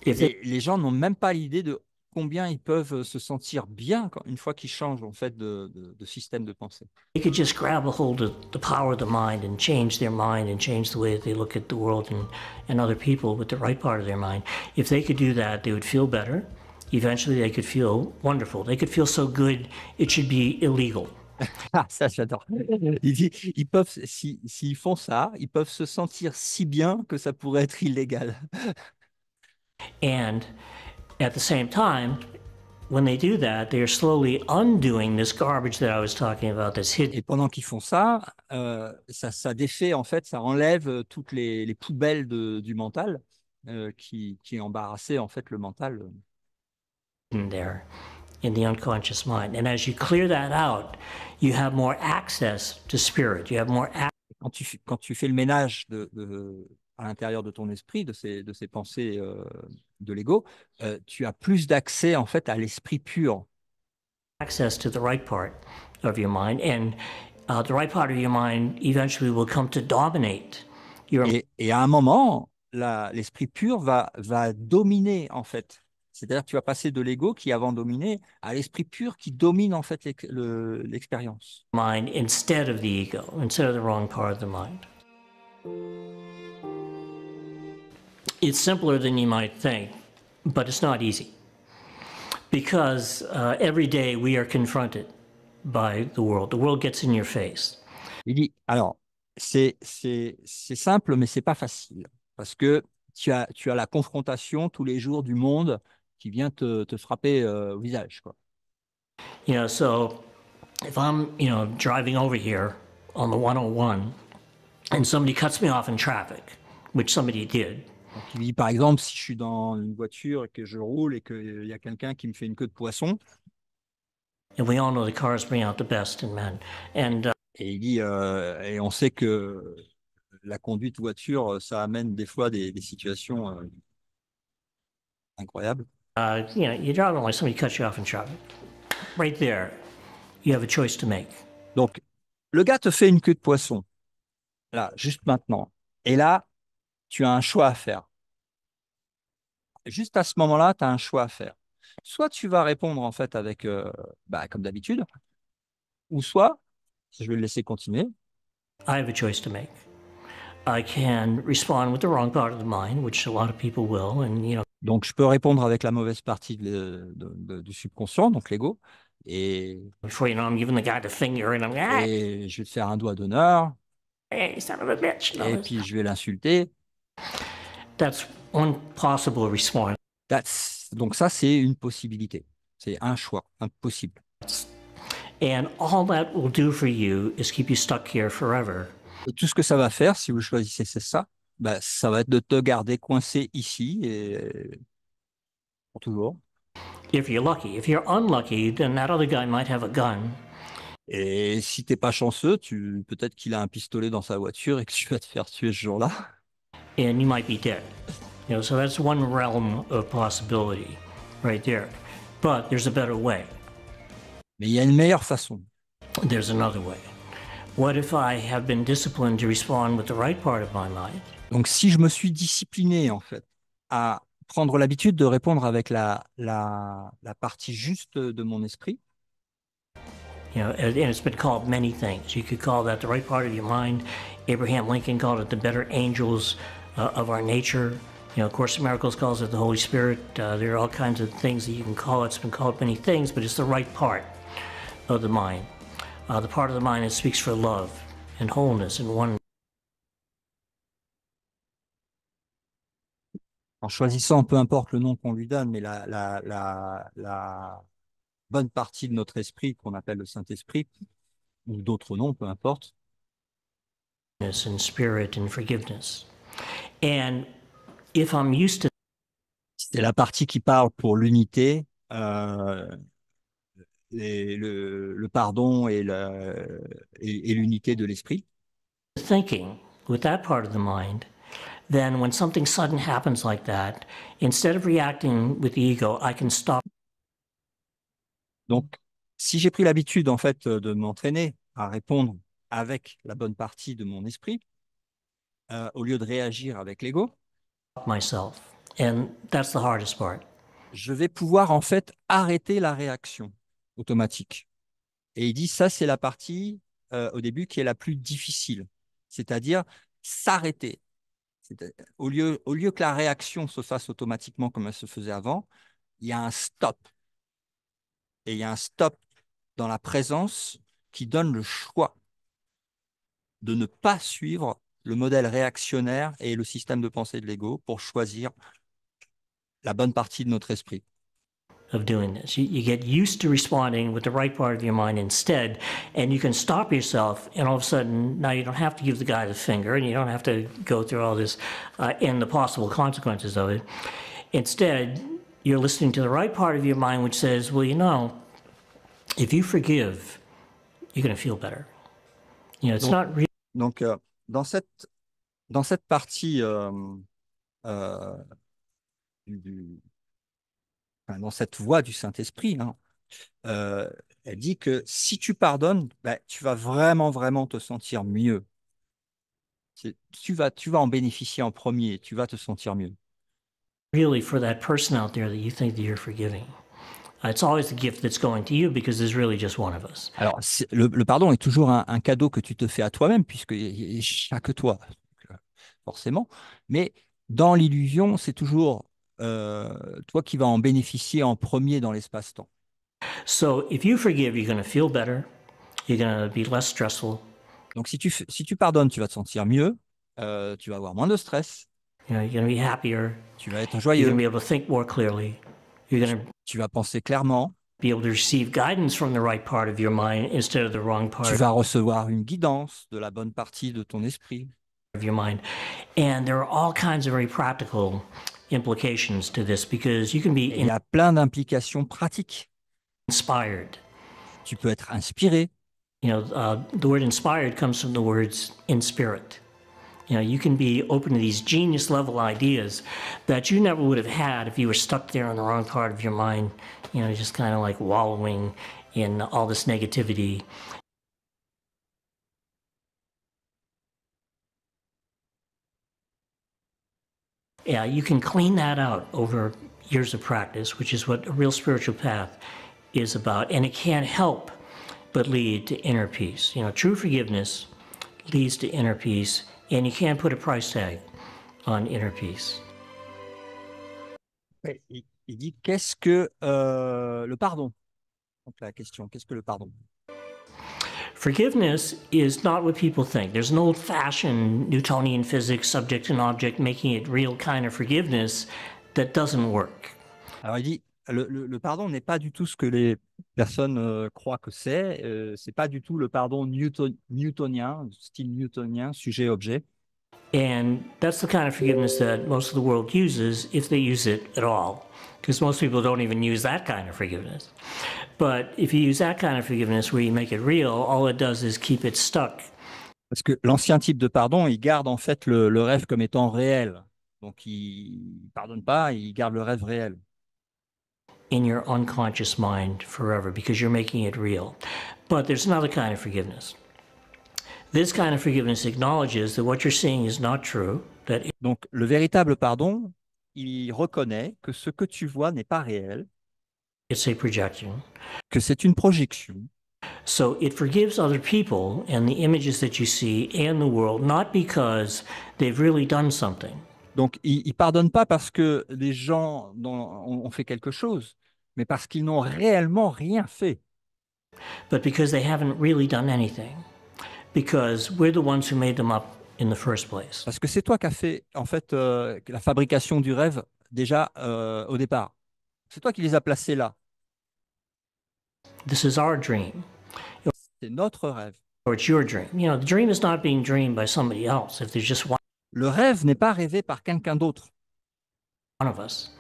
Et les gens n'ont même pas l'idée de combien ils peuvent se sentir bien une fois qu'ils changent en fait de système de pensée. They could just grab a hold of the power of the mind and change their mind and change the way that they look at the world and other people with the right part of their mind. If they could do that, they would feel better. Eventually, they could feel wonderful. They could feel so good, it should be illegal. Ah, ça, j'adore. Il dit, ils peuvent, s'ils font ça, ils peuvent se sentir si bien que ça pourrait être illégal. And at the same time, when they do that, they are slowly undoing this garbage that I was talking about that's hidden. Et pendant qu'ils font ça, ça défait, en fait, ça enlève toutes les poubelles du mental qui embarrassaient, en fait, le mental. There in the unconscious mind. And as you clear that out, you have more access to spirit. You have more Quand tu fais le ménage à l'intérieur de ton esprit, de ces pensées de l'ego, tu as plus d'accès en fait à l'esprit pur. Access to the right part of your mind, and the right part of your mind eventually will come to dominate your. Et à un moment, l'esprit pur va dominer en fait. C'est-à-dire que tu vas passer de l'ego qui avant dominait à l'esprit pur qui domine en fait l'expérience. Mind instead of the ego, instead of the wrong part of the mind. It's simpler than you might think, but it's not easy. Because every day we are confronted by the world. The world gets in your face. Il dit, alors, c'est simple, mais c'est pas facile. Parce que tu as la confrontation tous les jours du monde qui vient te frapper au visage, quoi. You know, so if I'm, driving over here on the 101 and somebody cuts me off in traffic, which somebody did. Donc, il dit, par exemple, si je suis dans une voiture et que je roule et qu'il y a quelqu'un qui me fait une queue de poisson. And we all know the cars bring out the best in men. And, et il dit, et on sait que la conduite voiture, ça amène des fois des situations incroyables. You're driving like somebody cuts you off in traffic. Right there, you have a choice to make. Donc, le gars te fait une queue de poisson, là, juste maintenant. Et là, tu as un choix à faire. Juste à ce moment-là, tu as un choix à faire. Soit tu vas répondre en fait avec, comme d'habitude, ou soit, je vais le laisser continuer. I have a choice to make. I can respond with the wrong part of the mind, which a lot of people will, and Donc, je peux répondre avec la mauvaise partie du subconscient, donc l'ego, et before you know, I'm giving the guy the finger, and I'm et je vais te faire un doigt d'honneur, hey, son of a bitch. et puis je vais l'insulter. That's one possible response. Donc ça, c'est une possibilité. C'est un choix, impossible. And all that will do for you is keep you stuck here forever. Et tout ce que ça va faire, si vous choisissez ça, ça va être de te garder coincé ici et pour toujours. If you're lucky. If you're unlucky, then that other guy might have a gun. Et si t'es pas chanceux, peut-être qu'il a un pistolet dans sa voiture et que tu vas te faire tuer ce jour-là. And you might be dead. So that's one realm of possibility right there. But there's a better way. Mais il y a une meilleure façon. There's another way. What if I have been disciplined to respond with the right part of my mind? Donc si je me suis discipliné en fait à prendre l'habitude de répondre avec la partie juste de mon esprit. And it's been called many things. You could call that the right part of your mind. Abraham Lincoln called it the better angels of our nature. Course in Miracles calls it the Holy Spirit. There are all kinds of things that you can call it. It's been called many things, but it's the right part of the mind. The part of the mind that speaks for love and wholeness and one. En choisissant, peu importe le nom qu'on lui donne, mais la bonne partie de notre esprit qu'on appelle le Saint-Esprit, ou d'autres noms, peu importe. and spirit and forgiveness. And if I'm used to C'est la partie qui parle pour l'unité, le pardon et l'unité de l'esprit. thinking with that part of the mind, then when something sudden happens like that, instead of reacting with the ego, I can stop. Donc, si j'ai pris l'habitude en fait de m'entraîner à répondre avec la bonne partie de mon esprit, au lieu de réagir avec l'ego, Myself. And that's the hardest part. je vais pouvoir en fait arrêter la réaction automatique. Et il dit ça, c'est la partie au début qui est la plus difficile, c'est-à-dire s'arrêter. Au lieu que la réaction se fasse automatiquement comme elle se faisait avant, il y a un stop. Et il y a un stop dans la présence qui donne le choix de ne pas suivre le modèle réactionnaire et le système de pensée de l'ego pour choisir la bonne partie de notre esprit. Of doing this. You get used to responding with the right part of your mind instead, and you can stop yourself, and all of a sudden, now you don't have to give the guy the finger, and you don't have to go through all this and the possible consequences of it. Instead, you're listening to the right part of your mind, which says, well, you know, if you forgive, you're going to feel better. You know, it's not real. Donc, dans cette partie dans cette voie du Saint-Esprit, hein, elle dit que si tu pardonnes, ben, tu vas vraiment, vraiment te sentir mieux. Tu vas en bénéficier en premier, tu vas te sentir mieux. Really, for that person out there that you think that you're forgiving, it's always the gift that's going to you because there's really just one of us. Alors, le pardon est toujours un cadeau que tu te fais à toi-même, puisqu'il n'y a que toi, forcément. Mais dans l'illusion, c'est toujours toi qui vas en bénéficier en premier dans l'espace-temps. So if you forgive, you're going to feel better. You're going to be less stressful. Donc, si tu pardonnes, tu vas te sentir mieux, tu vas avoir moins de stress, You know, you're going to be happier. tu vas être You're joyeux, going to be able to think more clearly. You're going to tu vas penser clairement, be able to receive guidance from the right part of your mind instead of the wrong tu part vas recevoir une guidance de la bonne partie de ton esprit. of your mind. And there are all kinds of very practical implications to this because you can Et be il y a plein d'implications pratiques. inspired. Tu peux être inspiré. You know, the word inspired comes from the words in spirit. You know, you can be open to these genius level ideas that you never would have had if you were stuck there in the wrong part of your mind, you know, just kind of like wallowing in all this negativity. Yeah, you can clean that out over years of practice, which is what a real spiritual path is about. And it can't help but lead to inner peace. You know, true forgiveness leads to inner peace, and you can't put a price tag on inner peace. Ouais, il dit qu'est-ce que le pardon? Donc la question, qu'est-ce que le pardon? Forgiveness is not what people think. There's an old-fashioned Newtonian physics, subject and object, making it real kind of forgiveness that doesn't work. Alors il dit le pardon n'est pas du tout ce que les personnes croient que c'est. C'est pas du tout le pardon newtonien, style newtonien, sujet-objet. And that's the kind of forgiveness that most of the world uses, if they use it at all, because most people don't even use that kind of forgiveness. But if you use that kind of forgiveness where you make it real, all it does is keep it stuck. Parce que l'ancien type de pardon, il garde en fait le rêve comme étant réel. Donc il pardonne pas, il garde le rêve réel. In your unconscious mind forever because you're making it real. But there's another kind of forgiveness. This kind of forgiveness acknowledges that what you're seeing is not true, that Donc le véritable pardon, il reconnaît que ce que tu vois n'est pas réel, it's a projection. que c'est une projection. So it forgives other people and the images that you see and the world, not because they've really done something. Donc il pardonne pas parce que les gens ont fait quelque chose, mais parce qu'ils n'ont réellement rien fait. But because they haven't really done anything. Because we're the ones who made them up in the first place. Parce que c'est toi qui as fait en fait la fabrication du rêve déjà au départ. C'est toi qui les as placés là. This is our dream. C'est notre rêve. or it's your dream. You know, the dream is not being dreamed by somebody else. If there's just one Le rêve n'est pas rêvé par quelqu'un d'autre. of us,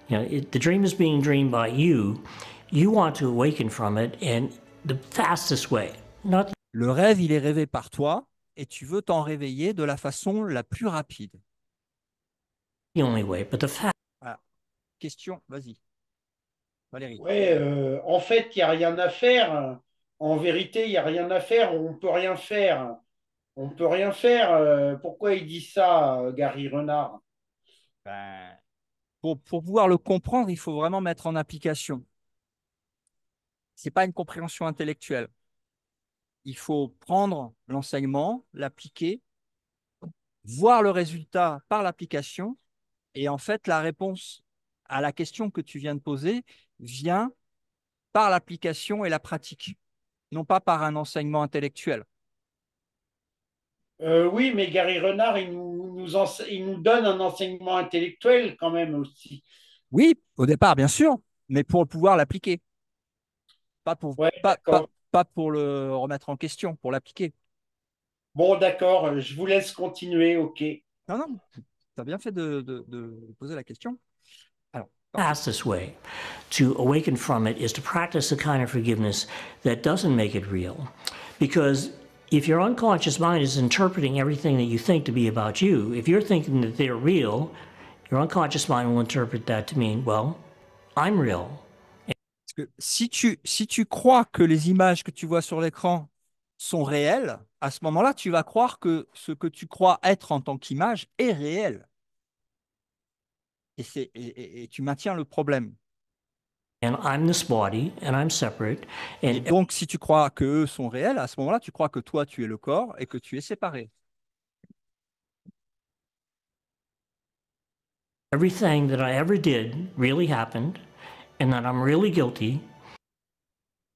you know, the dream is being dreamed by you. You want to awaken from it, and the fastest way, not Le rêve, il est rêvé par toi et tu veux t'en réveiller de la façon la plus rapide. the only way, but the fast. Voilà. Question, vas-y. Valérie. Ouais, en fait, il n'y a rien à faire. En vérité, il n'y a rien à faire. On ne peut rien faire. On ne peut rien faire. Pourquoi il dit ça, Gary Renard? Ben, pour pouvoir le comprendre, il faut vraiment mettre en application. Ce n'est pas une compréhension intellectuelle. Il faut prendre l'enseignement, l'appliquer, voir le résultat par l'application. Et en fait, la réponse à la question que tu viens de poser vient par l'application et la pratique, non pas par un enseignement intellectuel. Oui, mais Gary Renard, il nous donne un enseignement intellectuel quand même aussi. Oui, au départ, bien sûr, mais pour pouvoir l'appliquer, pas pour, Ouais, pas, pas, d'accord. pas pour le remettre en question, pour l'appliquer. Bon, d'accord, je vous laisse continuer, ok. Non, non, tu as bien fait de poser la question. Alors, Fastest way to awaken from it is to practice the kind of forgiveness that doesn't make it real. Because if your unconscious mind is interpreting everything that you think to be about you, if you're thinking that they're real, your unconscious mind will interpret that to mean, well, I'm real. parce que si tu crois que les images que tu vois sur l'écran sont réelles, à ce moment-là, tu vas croire que ce que tu crois être en tant qu'image est réel. Et tu maintiens le problème. And I'm this body, and I'm separate, Et and donc, si tu crois qu'eux sont réels, à ce moment-là, tu crois que toi, tu es le corps et que tu es séparé. everything that I ever did really happened, and that I'm really guilty,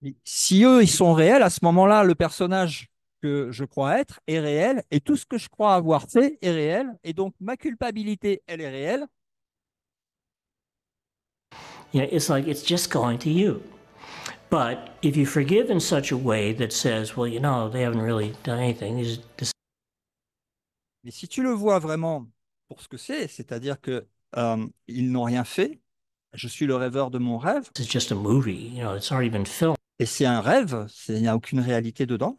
Et si eux, ils sont réels, à ce moment-là, le personnage que je crois être est réel et tout ce que je crois avoir fait est réel. Et donc, ma culpabilité, elle est réelle. you know, it's like it's just going to you. But if you forgive in such a way that says, well, you know, they haven't really done anything, this Mais si tu le vois vraiment pour ce que c'est, c'est-à-dire que ils n'ont rien fait, je suis le rêveur de mon rêve, is just a movie, you know, it's already been filmed. et c'est un rêve, il n'y a aucune réalité dedans.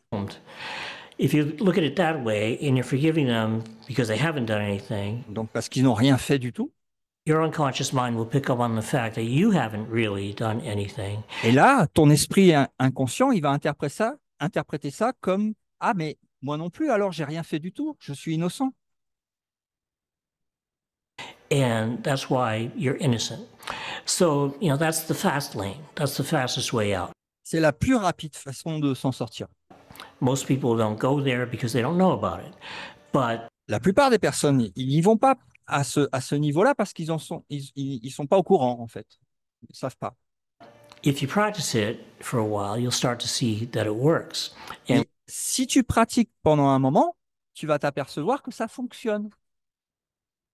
If you look at it that way and you're forgiving them because they haven't done anything, Donc, parce qu'ils n'ont rien fait du tout. your unconscious mind will pick up on the fact that you haven't really done anything. Et là, ton esprit inconscient, il va interpréter ça comme ah, mais moi non plus, alors j'ai rien fait du tout, je suis innocent. And that's why you're innocent. So, you know, that's the fast lane. That's the fastest way out. C'est la plus rapide façon de s'en sortir. Most people don't go there because they don't know about it. But La plupart des personnes, ils n'y vont pas à ce niveau-là parce qu'ils ils sont pas au courant, en fait. Ils ne savent pas. if you practice it for a while, you'll start to see that it works. And Mais si tu pratiques pendant un moment, tu vas t'apercevoir que ça fonctionne.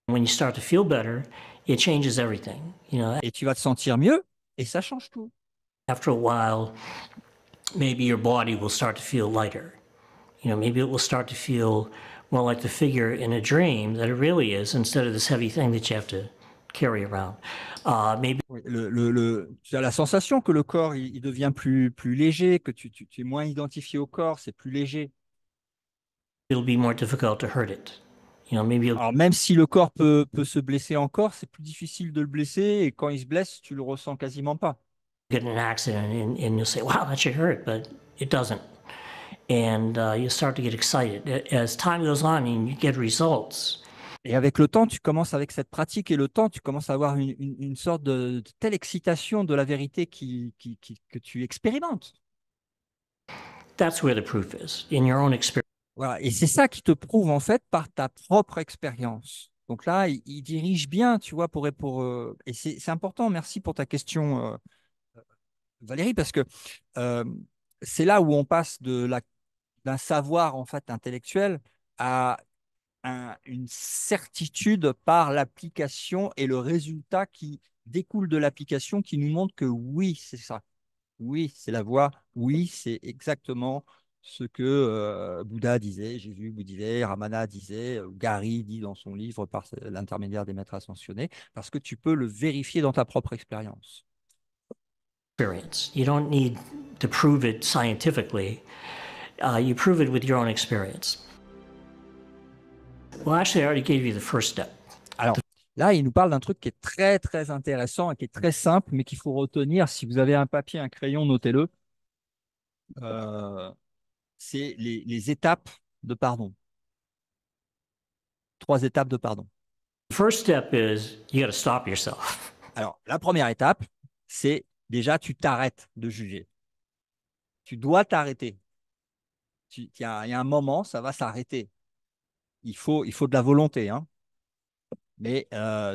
when you start to feel better, it changes everything. You know, Et tu vas te sentir mieux et ça change tout. after a while, maybe your body will start to feel lighter. You know, maybe it will start to feel more like the figure in a dream that it really is, instead of this heavy thing that you have to carry around. Maybe Oui, tu as la sensation que le corps il devient plus léger, que tu es moins identifié au corps, c'est plus léger. it'll be more difficult to hurt it. You know, maybe you'll Alors même si le corps peut se blesser encore, c'est plus difficile de le blesser et quand il se blesse, tu le ressens quasiment pas. get in an accident and you'll say, wow, that should hurt, but it doesn't. And you start to get excited. As time goes on, I mean, you get results. Et avec le temps, tu commences avec cette pratique et le temps, tu commences à avoir une sorte de telle excitation de la vérité que tu expérimentes. That's where the proof is, in your own experience. Voilà. Et c'est ça qui te prouve en fait par ta propre expérience. Donc là, il dirige bien, tu vois, et c'est important. Merci pour ta question, Valérie, parce que euh, c'est là où on passe d'un savoir en fait intellectuel à une certitude par l'application et le résultat qui découle de l'application qui nous montre que oui, c'est ça. Oui, c'est la voix. Oui, c'est exactement ce que Bouddha disait, Jésus vous disait, Ramana disait, Gary dit dans son livre par l'intermédiaire des maîtres ascensionnés, parce que tu peux le vérifier dans ta propre expérience. Experience. You don't need to prove it scientifically. You prove it with your own experience. Well, actually, I already gave you the first step. Alors, là, il nous parle d'un truc qui est très, très intéressant et qui est très simple, mais qu'il faut retenir. Si vous avez un papier, un crayon, notez-le. C'est les étapes de pardon. 3 étapes de pardon. The first step is you got to stop yourself. Alors, la première étape, c'est déjà, tu t'arrêtes de juger. Tu dois t'arrêter. Il y a un moment, ça va s'arrêter. Il faut de la volonté, hein. Mais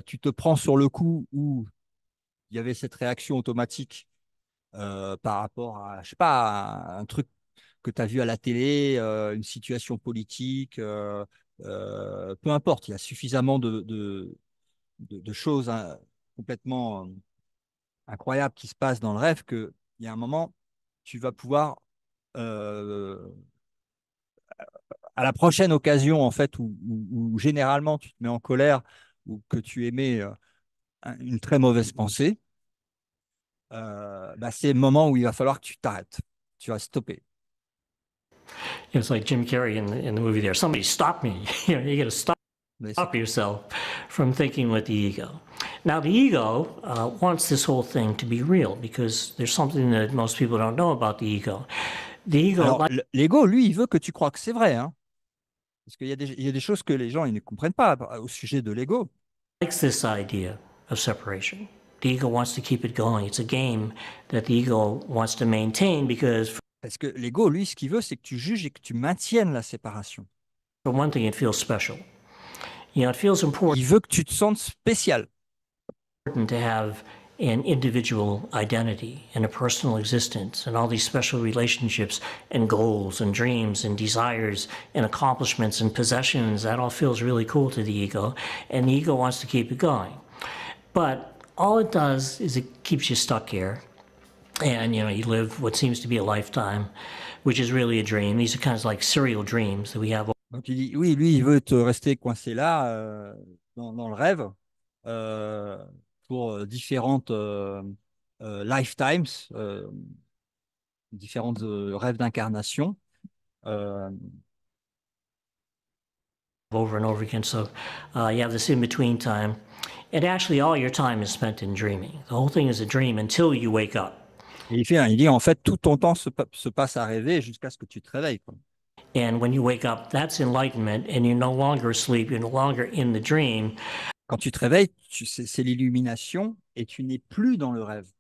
tu te prends sur le coup où il y avait cette réaction automatique par rapport à, je sais pas, à un truc que tu as vu à la télé, une situation politique, peu importe, il y a suffisamment de choses complètement incroyables qui se passent dans le rêve qu'il y a un moment, tu vas pouvoir, à la prochaine occasion, en fait, où généralement tu te mets en colère ou que tu émets une très mauvaise pensée, c'est le moment où il va falloir que tu t'arrêtes. Tu vas stopper. It's like Jim Carrey in the movie there. Somebody stop me. You got to stop yourself from thinking with the ego. Now, the ego wants this whole thing to be real because there's something that most people don't know about the ego. The ego. Alors, l'ego, lui, il veut que tu crois que c'est vrai, hein. Parce qu'il y a des choses que les gens ils ne comprennent pas au sujet de l'ego. Likes this idea of separation. The ego wants to keep it going. It's a game that the ego wants to maintain because Parce que l'ego, lui, ce qu'il veut, c'est que tu juges et que tu maintiennes la séparation. for one thing, it feels special. You know, it feels important Il veut que tu te sentes spécial. to have an individual identity and a personal existence and all these special relationships and goals and dreams and desires and accomplishments and possessions. That all feels really cool to the ego, and the ego wants to keep it going. But all it does is it keeps you stuck here. And, you know, you live what seems to be a lifetime, which is really a dream. These are kind of like serial dreams that we have. Donc il dit, oui, lui, il veut te rester coincé là, dans le rêve, pour différentes lifetimes, différents rêves d'incarnation. Over and over again. So you have this in-between time. And actually all your time is spent in dreaming. The whole thing is a dream until you wake up. Et il dit, en fait, tout ton temps se passe à rêver jusqu'à ce que tu te réveilles, quoi. And when you wake up, that's enlightenment, and you're no longer asleep, you're no longer in the dream. Quand tu te réveilles, c'est l'illumination et tu n'es plus dans le rêve.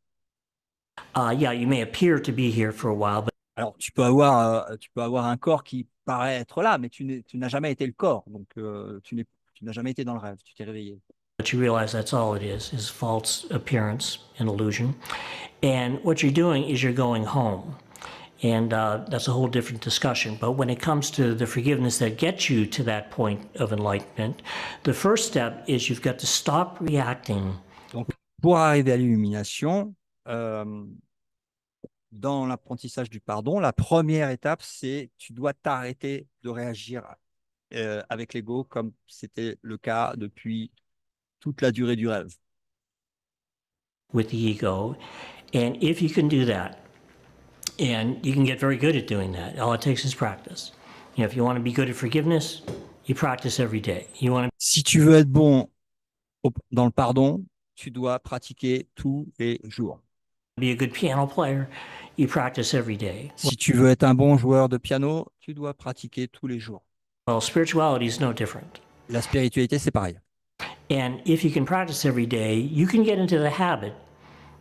Yeah, you may appear to be here for a while, but Alors, tu peux avoir un corps qui paraît être là, mais tu n'as jamais été le corps. Donc, tu n'as jamais été dans le rêve, tu t'es réveillé. you realize that's all it is false appearance and illusion. And what you're doing is you're going home. And that's a whole different discussion. But when it comes to the forgiveness that gets you to that point of enlightenment, the first step is you've got to stop reacting. Donc, pour arriver à l'illumination, dans l'apprentissage du pardon, la première étape, c'est tu dois t'arrêter de réagir avec l'ego comme c'était le cas depuis toute la durée du rêve. With the ego. And if you can do that, and you can get very good at doing that, all it takes is practice. You know, if you want to be good at forgiveness, you practice every day. You want to Si tu veux être bon dans le pardon, tu dois pratiquer tous les jours. be a good piano player, you practice every day. Si tu veux être un bon joueur de piano, tu dois pratiquer tous les jours. Well, spirituality is no different. La spiritualité, c'est pareil. And if you can practice every day, you can get into the habit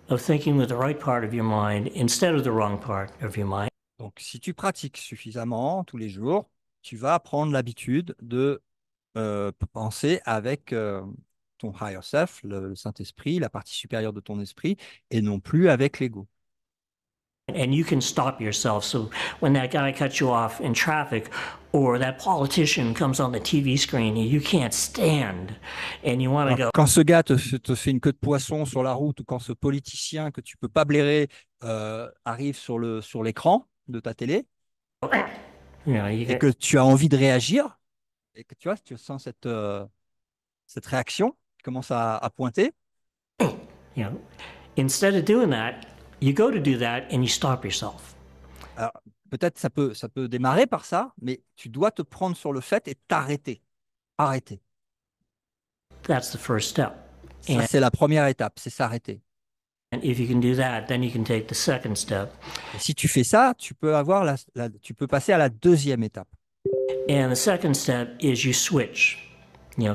of thinking with the right part of your mind instead of the wrong part of your mind. Donc, si tu pratiques suffisamment tous les jours, tu vas prendre l'habitude de penser avec ton higher self, le Saint-Esprit, la partie supérieure de ton esprit, et non plus avec l'ego. And you can stop yourself. So when that guy cuts you off in traffic, or that politician comes on the TV screen and you can't stand, and you want to go, Quand ce gars te fait une queue de poisson sur la route, ou quand ce politicien que tu peux pas blairer arrive sur l'écran de ta télé, you et get, que tu as envie de réagir, et que tu vois, tu sens cette réaction qui commence à pointer, you know, instead of doing that, you go to do that and you stop yourself. alors, peut-être ça peut démarrer par ça, mais tu dois te prendre sur le fait et t'arrêter. Arrêter. That's the first step. Ça, c'est la première étape, c'est s'arrêter. And if you can do that, then you can take the second step. Et si tu fais ça, tu peux tu peux passer à la deuxième étape. And the second step is you switch,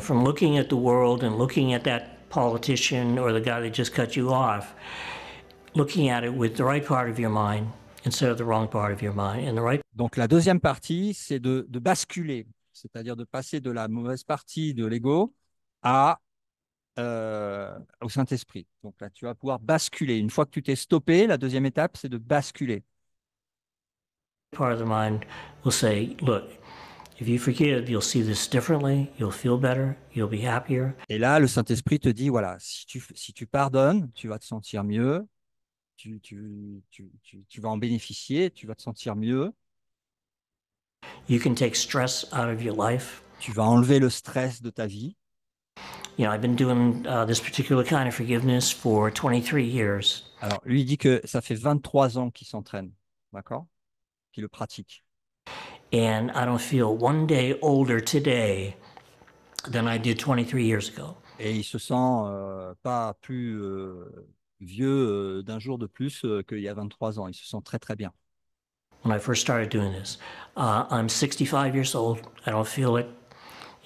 from looking at the world and looking at that politician or the guy that just cut you off, looking at it with the right part of your mind instead of the wrong part of your mind. And the right Donc la deuxième partie, c'est de basculer, c'est-à-dire de passer de la mauvaise partie de l'ego au Saint-Esprit. Donc là, tu vas pouvoir basculer. Une fois que tu t'es stoppé, la deuxième étape, c'est de basculer. part of the mind will say, look, if you forgive, you'll see this differently, you'll feel better, you'll be happier. Et là, le Saint-Esprit te dit, voilà, si tu pardonnes, tu vas te sentir mieux, tu vas en bénéficier, tu vas te sentir mieux, You can take stress out of your life. tu vas enlever le stress de ta vie. I've been doing this particular kind of forgiveness for 23 years. Alors, lui, il dit que ça fait 23 ans qu'il s'entraîne, d'accord? Qu'il le pratique. And I don't feel one day older today than I did 23 years ago. Et il se sent pas plus vieux d'un jour de plus qu'il y a 23 ans. Il se sent très, très bien. When I first started doing this, I'm 65 years old. I don't feel it.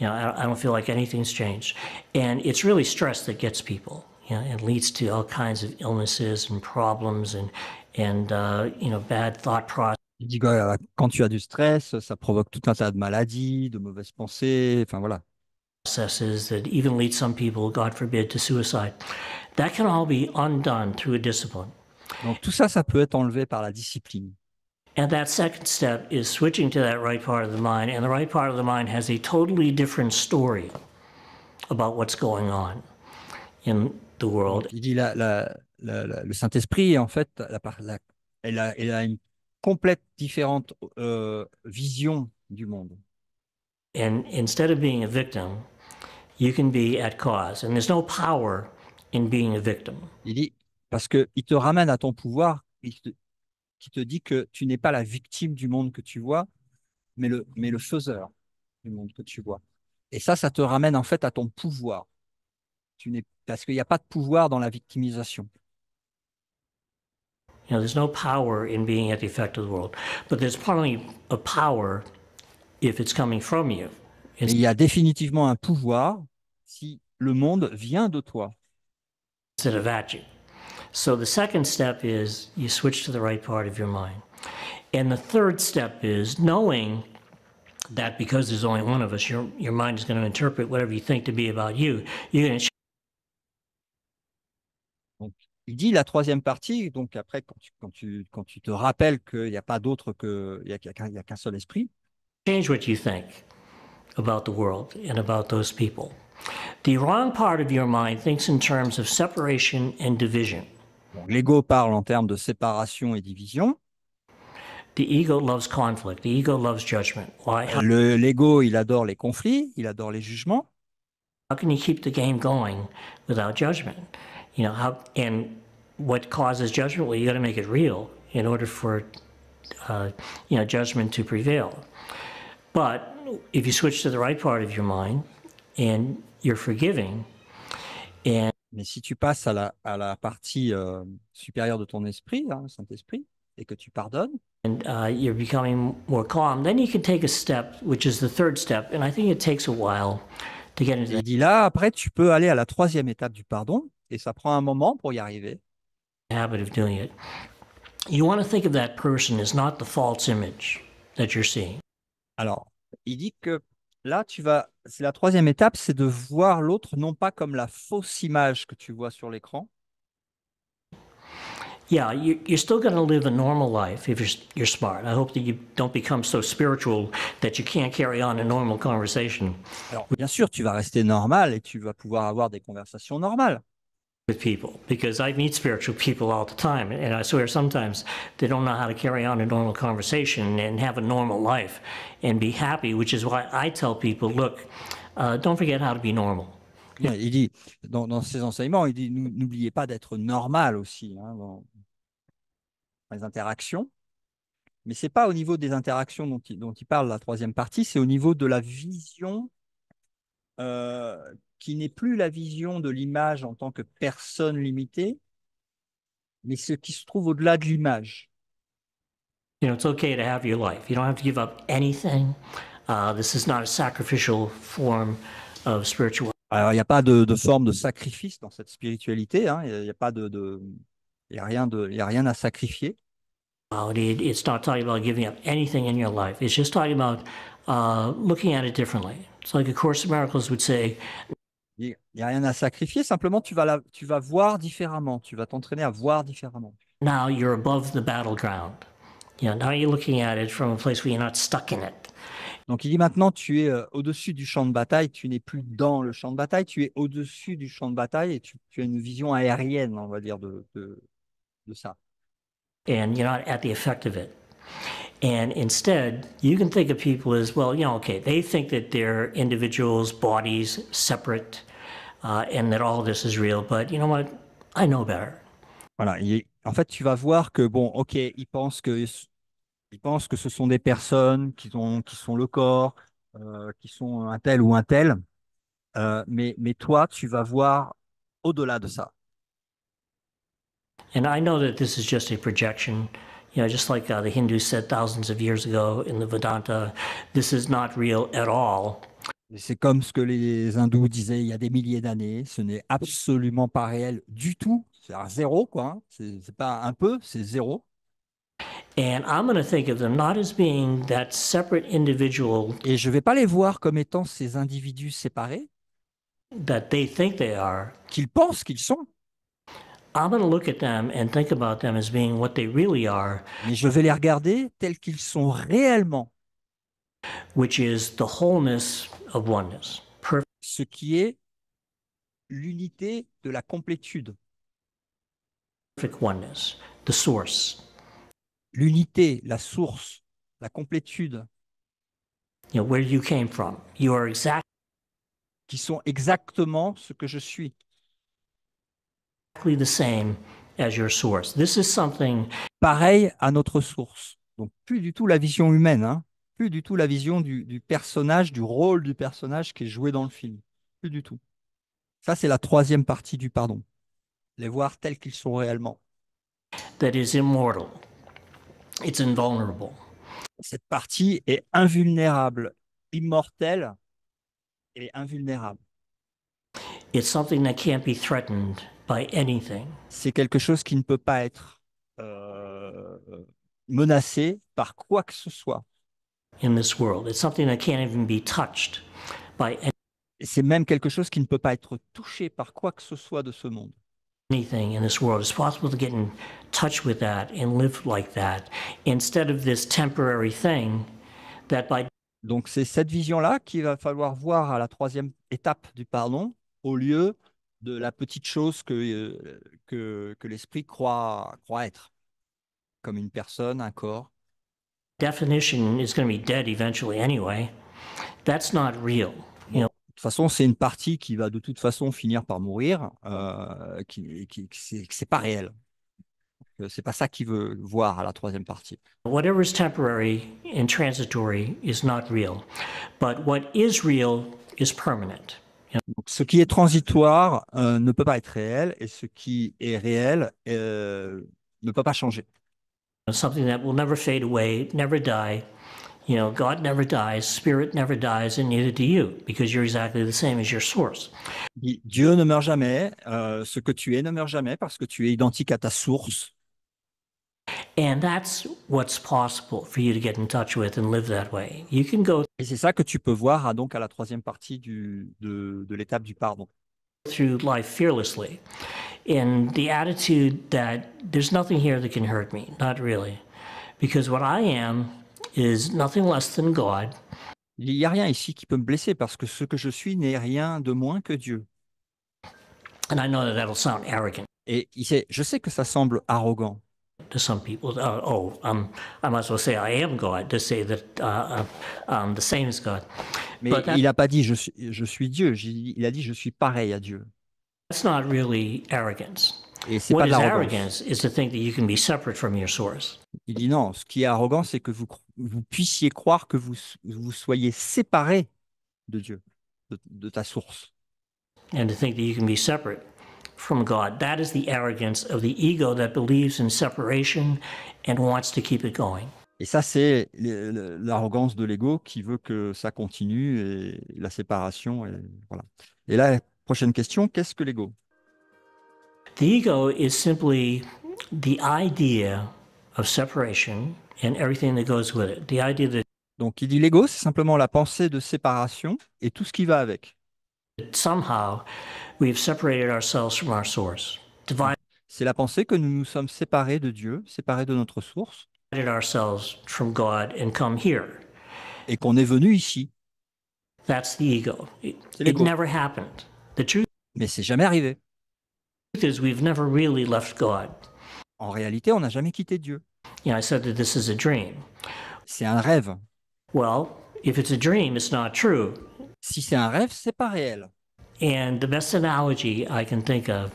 I don't feel like anything's changed. And it's really stress that gets people. It leads to all kinds of illnesses and problems and bad thought process. Il dit que quand tu as du stress, ça provoque tout un tas de maladies, de mauvaises pensées, enfin voilà. Processes that even lead some people, God forbid, to suicide. That can all be undone through a discipline. Donc tout ça, ça peut être enlevé par la discipline. And that second step is switching to that right part of the mind. And the right part of the mind has a totally different story about what's going on in the world. Il dit le Saint-Esprit, en fait, elle a une complète différente vision du monde. And instead of being a victim, you can be at cause. And there's no power in being a victim. Il dit, parce qu'il te ramène à ton pouvoir, qui te dit que tu n'es pas la victime du monde que tu vois, mais le faiseur du monde que tu vois. Et ça te ramène en fait à ton pouvoir. Parce qu'il n'y a pas de pouvoir dans la victimisation. There's no power in being at the effect of the world, but there's plenty of power if it's coming from you. Et il y a définitivement un pouvoir si le monde vient de toi. Instead of at you. So the second step is you switch to the right part of your mind. And the third step is knowing that because there's only one of us, your mind is going to interpret whatever you think to be about you. You're going to Donc, il dit la troisième partie, donc après, quand tu te rappelles qu'il n'y a pas d'autre il n'y a qu'un seul esprit, change what you think about the world and about those people. The wrong part of your mind thinks in terms of separation and division. L'ego parle en termes de séparation et division. The ego loves conflict. The ego loves judgment. Why? L'ego, il adore les conflits, il adore les jugements. How can you keep the game going without judgment? And what causes judgment? Well, you got to make it real in order for judgment to prevail. But if you switch to the right part of your mind and you're forgiving, mais si tu passes à la partie supérieure de ton esprit, le Saint-Esprit, et que tu pardonnes, and you're becoming more calm, then you can take a step, which is the third step. And I think it takes a while to get into il dit là, après, tu peux aller à la troisième étape du pardon, et ça prend un moment pour y arriver. the habit of doing it. You want to think of that person as not the false image that you're seeing. Alors, il dit que là, c'est la troisième étape, c'est de voir l'autre non pas comme la fausse image que tu vois sur l'écran. Yeah, you're still going to live a normal life if you're smart. I hope that you don't become so spiritual that you can't carry on a normal conversation Alors, bien sûr, tu vas rester normal et tu vas pouvoir avoir des conversations normales. with people, because I meet spiritual people all the time, and I swear sometimes they don't know how to carry on a normal conversation and have a normal life and be happy, which is why I tell people, look, don't forget how to be normal. Il dit, dans ses enseignements, il dit, n'oubliez pas d'être normal aussi hein, dans les interactions. Mais ce n'est pas au niveau des interactions dont il parle la troisième partie, c'est au niveau de la vision qui n'est plus la vision de l'image en tant que personne limitée, mais ce qui se trouve au-delà de l'image. You know, it's okay to have your life. You don't have to give up anything. This is not a sacrificial form of spirituality. Alors, il n'y a pas de forme de sacrifice dans cette spiritualité, hein. Il n'y a pas il y a rien à sacrifier. It's not talking about giving up anything in your life. It's just talking about looking at it differently. It's like A Course in Miracles would say, Il n'y a rien à sacrifier, simplement tu vas voir différemment, tu vas t'entraîner à voir différemment. now you're above the battleground. You know, now you're looking at it from a place where you're not stuck in it. Donc il dit maintenant tu es au-dessus du champ de bataille, tu n'es plus dans le champ de bataille, tu es au-dessus du champ de bataille et tu as une vision aérienne, on va dire, de ça. And you're not at the effect of it. And instead, you can think of people as, well, you know, okay, they think that they're individuals, bodies, separate, and that all this is real. But you know what? I know better. Voilà. En fait, tu vas voir que, bon, ok, ils pensent que ce sont des personnes qui sont le corps, qui sont un tel ou un tel, mais toi, tu vas voir au-delà de ça. And I know that this is just a projection. You know, just like the Hindus said thousands of years ago in the Vedanta, this is not real at all. Et c'est comme ce que les hindous disaient il y a des milliers d'années, ce n'est absolument pas réel du tout, c'est à zéro, quoi, hein. C'est pas un peu, c'est zéro. And I'm going to think of them not as being that separate individual Et je ne vais pas les voir comme étant ces individus séparés that they think they are. qu'ils pensent qu'ils sont, I'm going to look at them and think about them as being what they really are, mais je vais les regarder tels qu'ils sont réellement, which is the wholeness of oneness, ce qui est l'unité de la complétude, perfect oneness, the source. l'unité, la source, la complétude, You know, where you came from. You are exactly qui sont exactement ce que je suis. the same as your source. This is something Pareil à notre source. Donc plus du tout la vision humaine, hein, plus du tout la vision du personnage, du rôle du personnage qui est joué dans le film. Plus du tout. Ça, c'est la troisième partie du pardon. Les voir tels qu'ils sont réellement. that is immortal. It's invulnerable. Cette partie est invulnérable, immortelle et invulnérable. It's something that can't be threatened by anything. C'est quelque chose qui ne peut pas être menacé par quoi que ce soit. In this world. It's something that can't even be touched by Et c'est même quelque chose qui ne peut pas être touché par quoi que ce soit de ce monde. anything in this world. It's possible to get in touch with that and live like that instead of this temporary thing that by Donc c'est cette vision-là qu'il va falloir voir à la troisième étape du pardon, au lieu de la petite chose que l'esprit croit être, comme une personne, un corps. definition is going to be dead eventually anyway. That's not real. You know, De toute façon, c'est une partie qui va de toute façon finir par mourir, c'est pas réel. C'est pas ça qu'il veut voir à la troisième partie. whatever is temporary and transitory is not real. But what is real is permanent. Donc, ce qui est transitoire ne peut pas être réel, et ce qui est réel ne peut pas changer. Something that will never fade away, never die. You know, God never dies, Spirit never dies, and neither do you, because you're exactly the same as your source. Dieu ne meurt jamais, ce que tu es ne meurt jamais parce que tu es identique à ta source. And that's what's possible for you to get in touch with and live that way. You can go Et c'est ça que tu peux voir donc à la troisième partie de l'étape du pardon. through life fearlessly. in the attitude that there's nothing here that can hurt me, not really. Because what I am is nothing less than God. Il n'y a rien ici qui peut me blesser parce que ce que je suis n'est rien de moins que Dieu. And I know that that'll sound arrogant Et je sais que ça semble arrogant. to some people. I might as well say I am God, to say that I'm the same as God. Mais But il n'a pas dit je suis Dieu, il a dit je suis pareil à Dieu. that's not really arrogance. Et c'est What pas de is l'arrogance. arrogance is to think that you can be separate from your source. Il dit non, ce qui est arrogant, c'est que vous puissiez croire que vous soyez séparés de Dieu, de ta source. And to think that you can be separate from God. That is the arrogance of the ego that believes in separation and wants to keep it going. Et ça, c'est l'arrogance de l'ego qui veut que ça continue et la séparation. Et, voilà. Et là, prochaine question, qu'est-ce que l'ego? The ego is simply the idea of separation and everything that goes with it. The idea that Donc, il dit l'ego, c'est simplement la pensée de séparation et tout ce qui va avec. somehow we've separated ourselves from our source, divided C'est la pensée que nous nous sommes séparés de Dieu, séparés de notre source, ourselves from God and come here. et qu'on est venu ici. That's the ego. It l'ego. never happened. The truth Mais c'est jamais arrivé. is we've never really left God. En réalité, on n'a jamais quitté Dieu. I said that this is a dream. C'est un rêve. Well, if it's a dream, it's not true. Si c'est un rêve, c'est pas réel. And the best analogy I can think of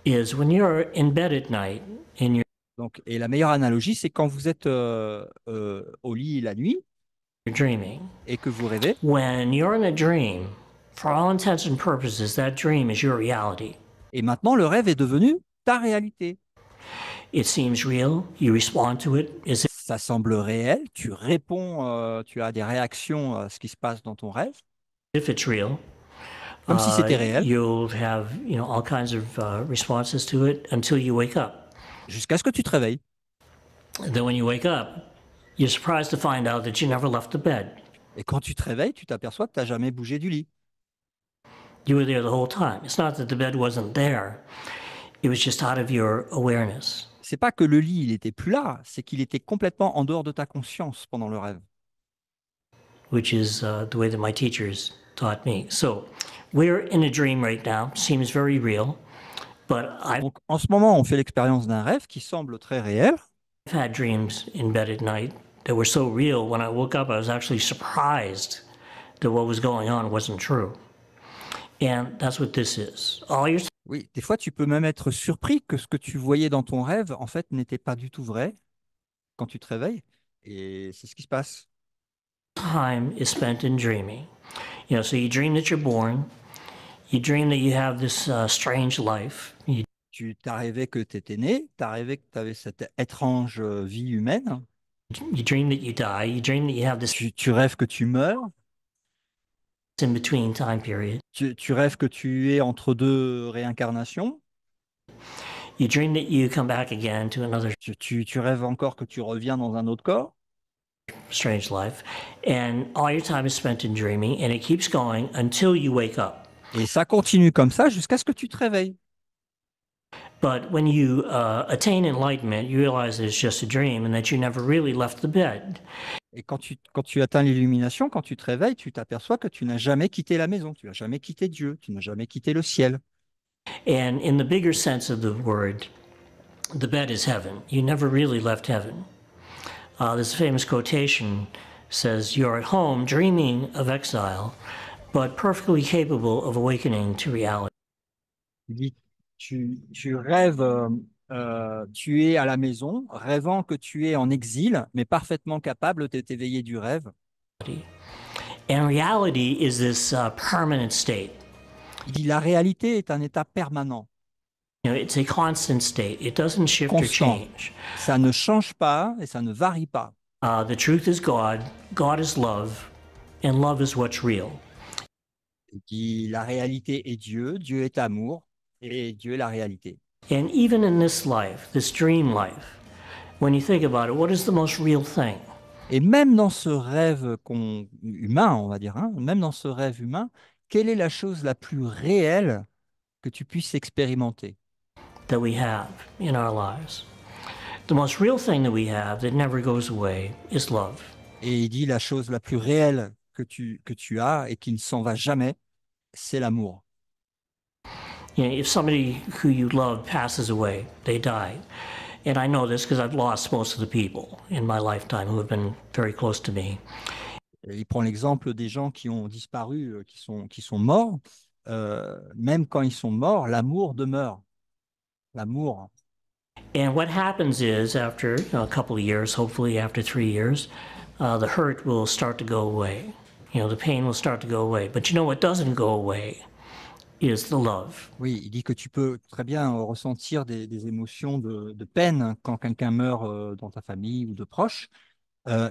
is when you're in bed at night and Donc, et la meilleure analogie, c'est quand vous êtes au lit la nuit you're dreaming. et que vous rêvez. When you're in a dream, for all intents and purposes, that dream is your reality. Et maintenant, le rêve est devenu ta réalité. It seems real. You respond to it. Is it Ça semble réel. Tu réponds, tu as des réactions à ce qui se passe dans ton rêve, if it's real? comme si c'était réel, You'll have all kinds of responses to it until you wake up. jusqu'à ce que tu te réveilles. Then when you wake up, you're surprised to find out that you never left the bed. Et quand tu te réveilles, tu t'aperçois que tu n'as jamais bougé du lit. You were there the whole time. It's not that the bed wasn't there. It was just out of your awareness. C'est pas que le lit, il était plus là, c'est qu'il était complètement en dehors de ta conscience pendant le rêve. Which is the way that my teachers taught me. So we're in a dream right now. Seems very real. But I've Donc, en ce moment, on fait l'expérience d'un rêve qui semble très réel. had dreams in bed at night that were so real. When I woke up, I was actually surprised that what was going on wasn't true. And that's what this is. All your Oui, des fois, tu peux même être surpris que ce que tu voyais dans ton rêve, en fait, n'était pas du tout vrai quand tu te réveilles. Et c'est ce qui se passe. time is spent in dreaming. So you dream that you're born. You dream that you have this strange life. Tu as rêvé que tu étais né, tu as rêvé que tu avais cette étrange vie humaine. You dream that you die. You dream that you have this Tu rêves que tu meurs. in-between time period. Tu rêves que tu es entre deux réincarnations. You dream that you come back again to another Tu rêves encore que tu reviens dans un autre corps. strange life. And all your time is spent in dreaming, and it keeps going until you wake up. Et ça continue comme ça jusqu'à ce que tu te réveilles. But when you attain enlightenment, you realize that it's just a dream and that you never really left the bed. Et quand tu atteins l'illumination, quand tu te réveilles, tu t'aperçois que tu n'as jamais quitté la maison, tu n'as jamais quitté Dieu, tu n'as jamais quitté le ciel. And in the bigger sense of the word, the bed is heaven. You never really left heaven. This famous quotation says, "You're at home dreaming of exile, but perfectly capable of awakening to reality." Il dit, tu rêves, tu es à la maison, rêvant que tu es en exil, mais parfaitement capable de t'éveiller du rêve. And reality is this permanent state. Il dit, la réalité est un état permanent, It's a constant state. It doesn't shift or constant. change. Ça ne change pas et ça ne varie pas. The truth is God. God is love, and love is what's real. Il dit, la réalité est Dieu, Dieu est amour, et Dieu est la réalité. And even in this life, this dream life, when you think about it, what is the most real thing? Et même dans ce rêve humain, on va dire, hein, même dans ce rêve humain, quelle est la chose la plus réelle que tu puisses expérimenter? that we have in our lives. The most real thing that we have that never goes away is love. Et il dit la chose la plus réelle que tu as et qui ne s'en va jamais, c'est l'amour. You know, if somebody who you love passes away, they die. And I know this because I've lost most of the people in my lifetime who have been very close to me. Et il prend l'exemple des gens qui ont disparu, qui sont morts. Même quand ils sont morts, l'amour demeure. L'amour. And what happens is after a couple of years, hopefully after 3 years, the hurt will start to go away. You know, the pain will start to go away. But you know what doesn't go away is the love. Oui, il dit que tu peux très bien ressentir des émotions de peine quand quelqu'un meurt dans ta famille ou de proches.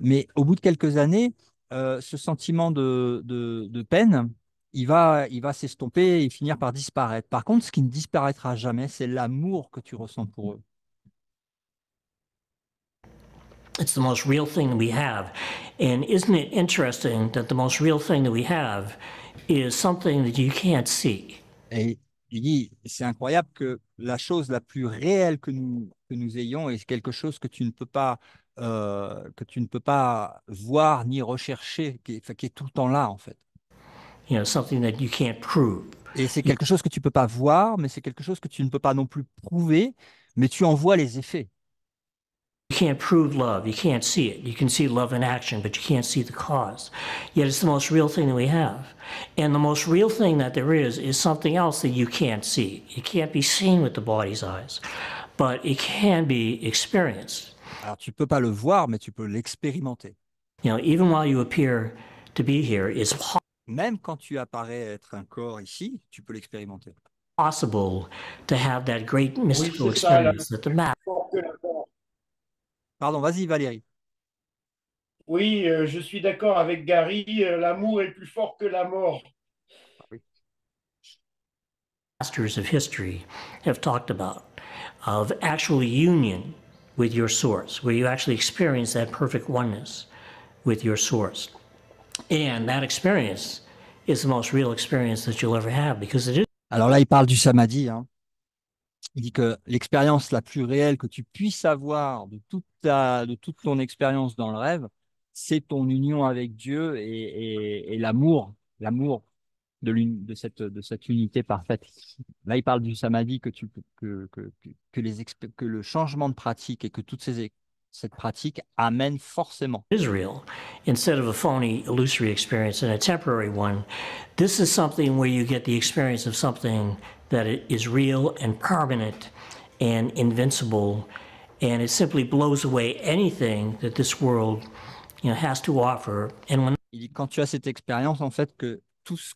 Mais au bout de quelques années, ce sentiment de peine, il va s'estomper et finir par disparaître. Par contre, ce qui ne disparaîtra jamais, c'est l'amour que tu ressens pour eux. It's the most real thing that we have. And isn't it interesting that the most real thing that we have is something that you can't see? Et il dit, c'est incroyable que la chose la plus réelle que nous ayons est quelque chose que tu ne peux pas, voir ni rechercher, qui est tout le temps là, en fait. You know, something that you can't prove. Et c'est quelque chose que tu ne peux pas voir, mais c'est quelque chose que tu ne peux pas non plus prouver, mais tu en vois les effets. You can't prove love. You can't see it. You can see love in action, but you can't see the cause. Yet it's the most real thing that we have. And the most real thing that there is something else that you can't see. It can't be seen with the body's eyes, but it can be experienced. Alors, tu ne peux pas le voir, mais tu peux l'expérimenter. You know, even while you appear to be here, it's Même quand tu apparais être un corps ici, tu peux l'expérimenter. possible to have that great mystical c'est ça, là. experience that the Master Fort que la mort. Pardon, vas-y Valérie. Oui, je suis d'accord avec Gary, l'amour est plus fort que la mort. masters of history have talked about, of actual union with your source, where you actually experience that perfect oneness with your source. And that experience is the most real experience that you'll ever have because it is. Alors là, il parle du samadhi, hein. Il dit que l'expérience la plus réelle que tu puisses avoir de toute ton expérience dans le rêve, c'est ton union avec Dieu et l'amour de cette unité parfaite. Là, il parle du samadhi que le changement de pratique et que cette pratique amène forcément. Israel, instead of a phony, illusory experience and a temporary one, this is something where you get the experience of something that is real and permanent and invincible, and it simply blows away anything that this world, you know, has to offer. And when Il dit, quand tu as cette expérience, en fait, que tout ce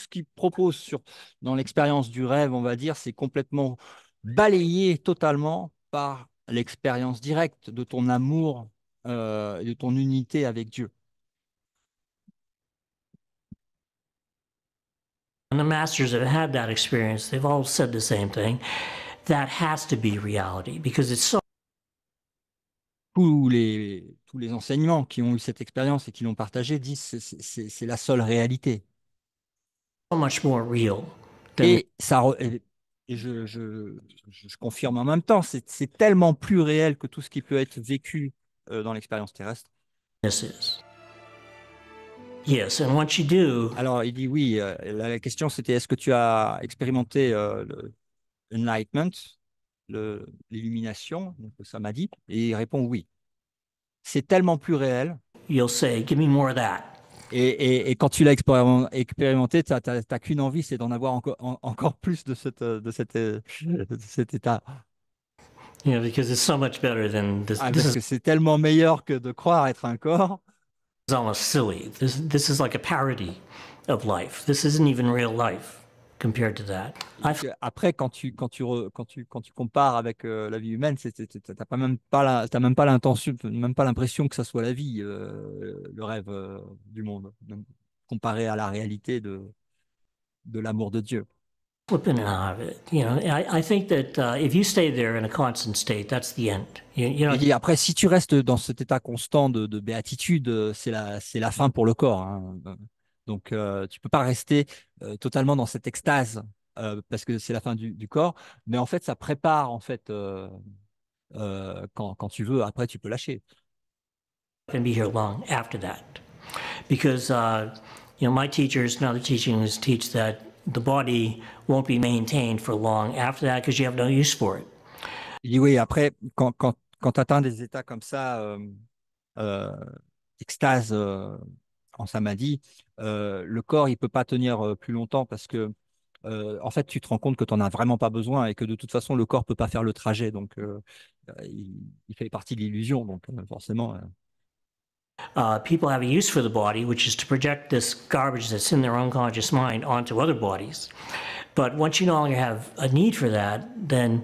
qu'il propose dans l'expérience du rêve, on va dire, c'est complètement balayé totalement par l'expérience directe de ton amour, de ton unité avec Dieu. the masters that have had that experience, they've all said the same thing. That has to be reality because it's so Tous les enseignements qui ont eu cette expérience et qui l'ont partagée disent que c'est la seule réalité. much more real than Et je confirme en même temps, c'est tellement plus réel que tout ce qui peut être vécu dans l'expérience terrestre. this is. Yes, and once you do, Alors, il dit oui, la question c'était est-ce que tu as expérimenté l'enlightenment, l'illumination, donc le samadhi, et il répond oui. C'est tellement plus réel. you'll say, give me more of that. Et quand tu l'as expérimenté, tu n'as qu'une envie, c'est d'en avoir encore plus de cet état. You know, because it's so much better than this. This Parce que c'est tellement meilleur que de croire être un corps. is almost silly. This is like a parody of life. This isn't even real life compared to that. Après, quand tu compares avec la vie humaine, t'as même pas l'intention, même pas l'impression que ça soit la vie, le rêve du monde, même comparé à la réalité de l'amour de Dieu. Flipping out of it, you know. I think that if you stay there in a constant state, that's the end. You know, Il dit, après, si tu restes dans cet état constant de béatitude, c'est la fin pour le corps, hein. Donc, tu peux pas rester totalement dans cette extase parce que c'est la fin du corps, mais en fait, ça prépare, en fait, quand tu veux, après, tu peux lâcher. Going to be here long after that, because my teachers and other teachings teach that the body won't be maintained for long after that because you have no use for it. Il dit oui, après, quand tu atteins des états comme ça, euh, extase en samadhi, le corps, il peut pas tenir plus longtemps parce que, en fait, tu te rends compte que tu n'en as vraiment pas besoin et que de toute façon, le corps peut pas faire le trajet. Donc, il fait partie de l'illusion. Donc, forcément. People have a use for the body, which is to project this garbage that's in their unconscious mind onto other bodies. But once you no longer have a need for that, then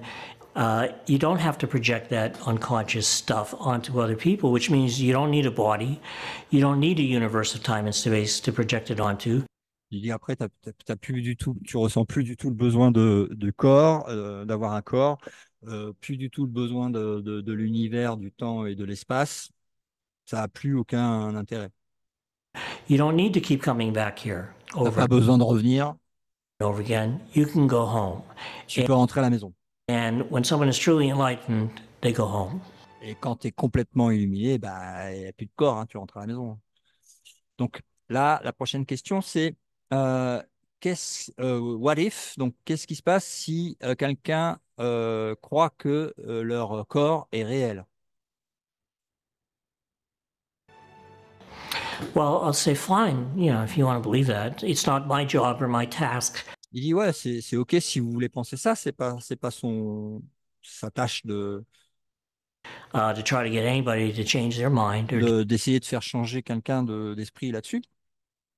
you don't have to project that unconscious stuff onto other people, which means you don't need a body, you don't need a universe of time and space to project it onto. Il dit après, t'as plus du tout, tu ressens plus du tout le besoin de corps, d'avoir un corps, plus du tout le besoin de l'univers, du temps et de l'espace. Ça n'a plus aucun intérêt. You don't need to keep coming back here T'as over pas besoin de revenir, and over again. You can go home. tu peux rentrer à la maison. And when someone is truly enlightened, they go home. Et quand tu es complètement illuminé, bah, il n'y a plus de corps, hein, tu rentres à la maison. Donc là, la prochaine question, c'est what if, donc qu'est-ce qui se passe si quelqu'un croit que leur corps est réel? Well, I'll say, fine, if you want to believe that. It's not my job or my task Il dit ouais, c'est OK si vous voulez penser ça, c'est pas sa tâche to try to get anybody to change their mind or d'essayer de faire changer quelqu'un d'esprit là-dessus.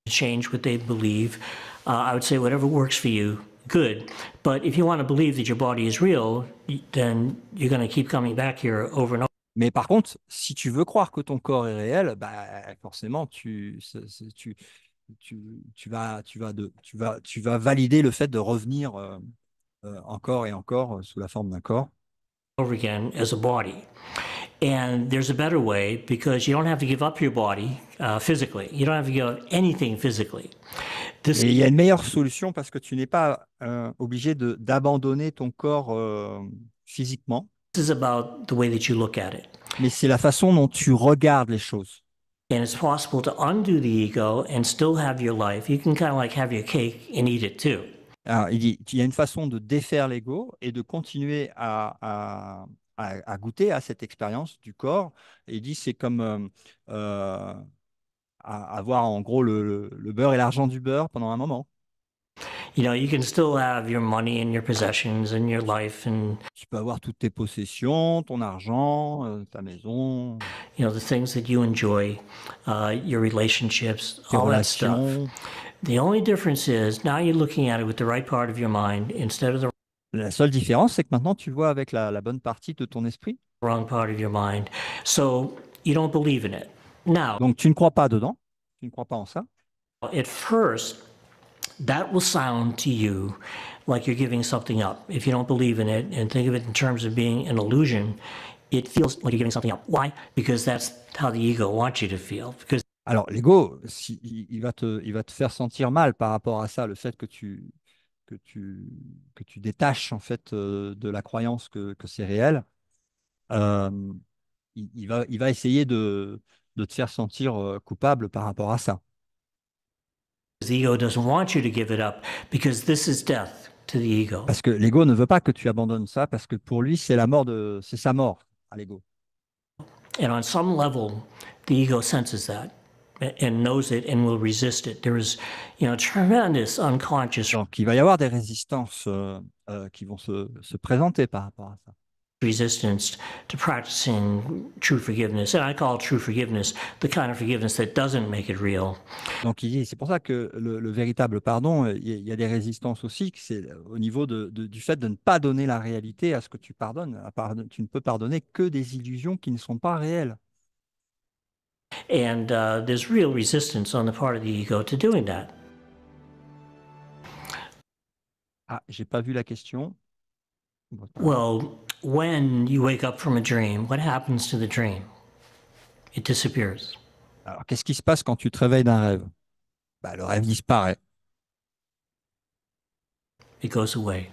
to change what they believe. I would say whatever works for you, good. But if you want to believe that your body is real, then you're going to keep coming back here over and over. Mais par contre, si tu veux croire que ton corps est réel, bah forcément tu vas valider le fait de revenir encore et encore sous la forme d'un corps. Over again as a body. And there's a better way because you don't have to give up your body physically. You don't have to give up anything physically. Et il y a une meilleure solution parce que tu n'es pas obligé d'abandonner ton corps physiquement, This is about the way that you look at it. mais c'est la façon dont tu regardes les choses. And it's possible to undo the ego and still have your life. You can kind of like have your cake and eat it too. Alors, il dit, il y a une façon de défaire l'ego et de continuer à goûter à cette expérience du corps. Et il dit, c'est comme avoir en gros le beurre et l'argent du beurre pendant un moment. You can still have your money and your possessions and your life and, Tu peux avoir toutes tes possessions, ton argent, ta maison, the things that you enjoy, your relationships, tes all that stuff. relations. The only difference is now you're looking at it with the right part of your mind instead of the La seule différence, c'est que maintenant, tu vois avec la bonne partie de ton esprit. wrong part of your mind. So you don't believe in it. Now, Donc, tu ne crois pas dedans, tu ne crois pas en ça. at first, that will sound to you like you're giving something up. If you don't believe in it and think of it in terms of being an illusion, it feels like you're giving something up. Why? Because that's how the ego wants you to feel. Because Alors, l'ego, il va te faire sentir mal par rapport à ça, le fait que tu détaches en fait de la croyance que c'est réel. Euh, il va essayer de te faire sentir coupable par rapport à ça. the ego doesn't want you to give it up because this is death to the ego. Parce que l'ego ne veut pas que tu abandonnes ça, parce que pour lui, c'est sa mort à l'ego. And on some level, the ego senses that and knows it and will resist it. There is, tremendous unconscious Donc, il va y avoir des résistances qui vont se présenter par rapport à ça. resistance to practicing true forgiveness. And I call true forgiveness the kind of forgiveness that doesn't make it real. Donc, c'est pour ça que le véritable pardon, il y a des résistances aussi, que c'est au niveau du fait de ne pas donner la réalité à ce que tu pardonnes. Tu ne peux pardonner que des illusions qui ne sont pas réelles. And there's real resistance on the part of the ego to doing that. Ah, j'ai pas vu la question. Well, when you wake up from a dream, what happens to the dream? It disappears. Alors, qu'est-ce qui se passe quand tu te réveilles d'un rêve? Bah, le rêve disparaît. it goes away.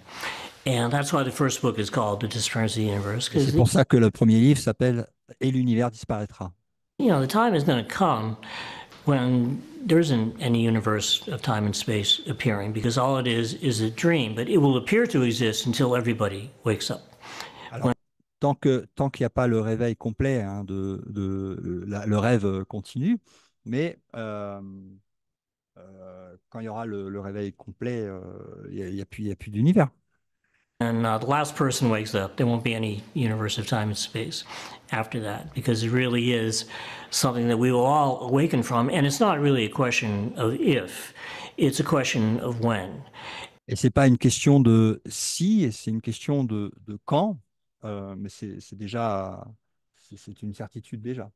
And that's why the first book is called The Disappearance of the Universe. Et c'est pour ça que le premier livre s'appelle Et l'univers disparaîtra. The time is going to come when there isn't any universe of time and space appearing, because all it is a dream, but it will appear to exist until everybody wakes up. Alors, tant qu'il n'y a pas le réveil complet, hein, le rêve continue, mais quand il y aura le réveil complet, il n'y a plus d'univers. And the last person wakes up, there won't be any universe of time and space after that, because it really is something that we will all awaken from. And it's not really a question of if, it's a question of when. Et ce n'est pas une question de si, c'est une question de quand, mais c'est déjà, c'est une certitude déjà.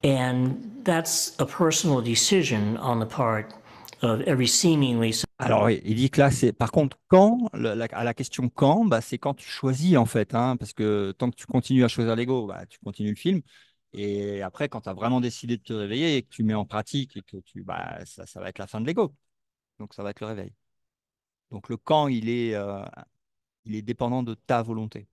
And that's a personal decision on the part of every seemingly. Alors oui, il dit que là, c'est par contre quand, à la question quand, bah, c'est quand tu choisis en fait, hein, parce que tant que tu continues à choisir l'ego, bah, tu continues le film. Et après, quand tu as vraiment décidé de te réveiller et que tu mets en pratique et que ça va être la fin de l'ego. Donc ça va être le réveil. Donc le quand, il est dépendant de ta volonté.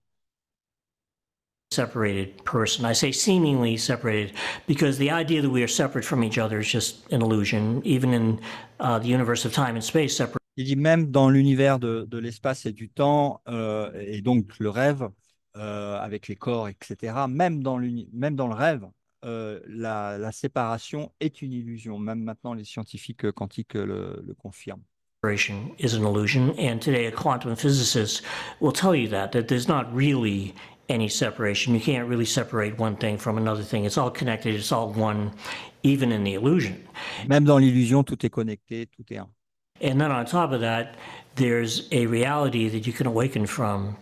Separated person. I say seemingly separated because the idea that we are separate from each other is just an illusion. Even in the universe of time and space, separate. Il dit même dans l'univers de l'espace et du temps, et donc le rêve, avec les corps, etc., même dans le rêve, la séparation est une illusion. Même maintenant, les scientifiques quantiques le confirment. Separation is an illusion, and today a quantum physicist will tell you that there's not really any separation. You can't really separate one thing from another thing. It's all connected. It's all one, even in the illusion. Même dans l'illusion, tout est connecté, tout est un. And then on top of that, there's a reality that you can awaken from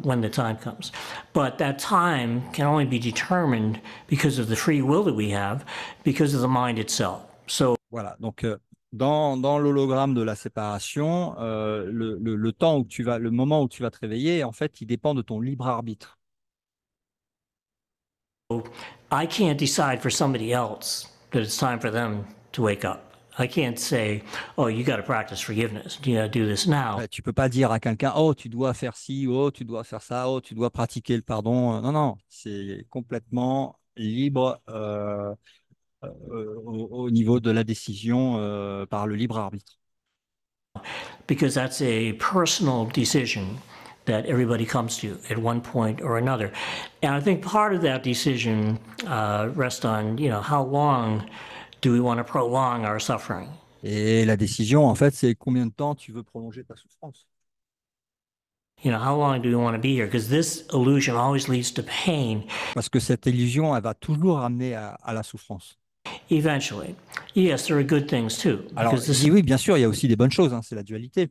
when the time comes. But that time can only be determined because of the free will that we have, because of the mind itself. So voilà. Donc dans l'hologramme de la séparation, le temps où le moment où tu vas te réveiller, en fait, il dépend de ton libre arbitre. I can't decide for somebody else that it's time for them to wake up. I can't say, oh, you got to practice forgiveness. You got to do this now. Tu peux pas dire à quelqu'un, oh, tu dois faire ci, oh, tu dois faire ça, oh, tu dois pratiquer le pardon. Non, non, c'est complètement libre au niveau de la décision par le libre arbitre. Because that's a personal decision that everybody comes to at one point or another. And I think part of that decision rests on, how long do we want to prolong our suffering? Et la décision, en fait, c'est combien de temps tu veux prolonger ta souffrance. How long do we want to be here? Because this illusion always leads to pain. Parce que cette illusion, elle va toujours amener à la souffrance. Eventually. Yes, there are good things too. Alors, oui, bien sûr, il y a aussi des bonnes choses, hein, c'est la dualité.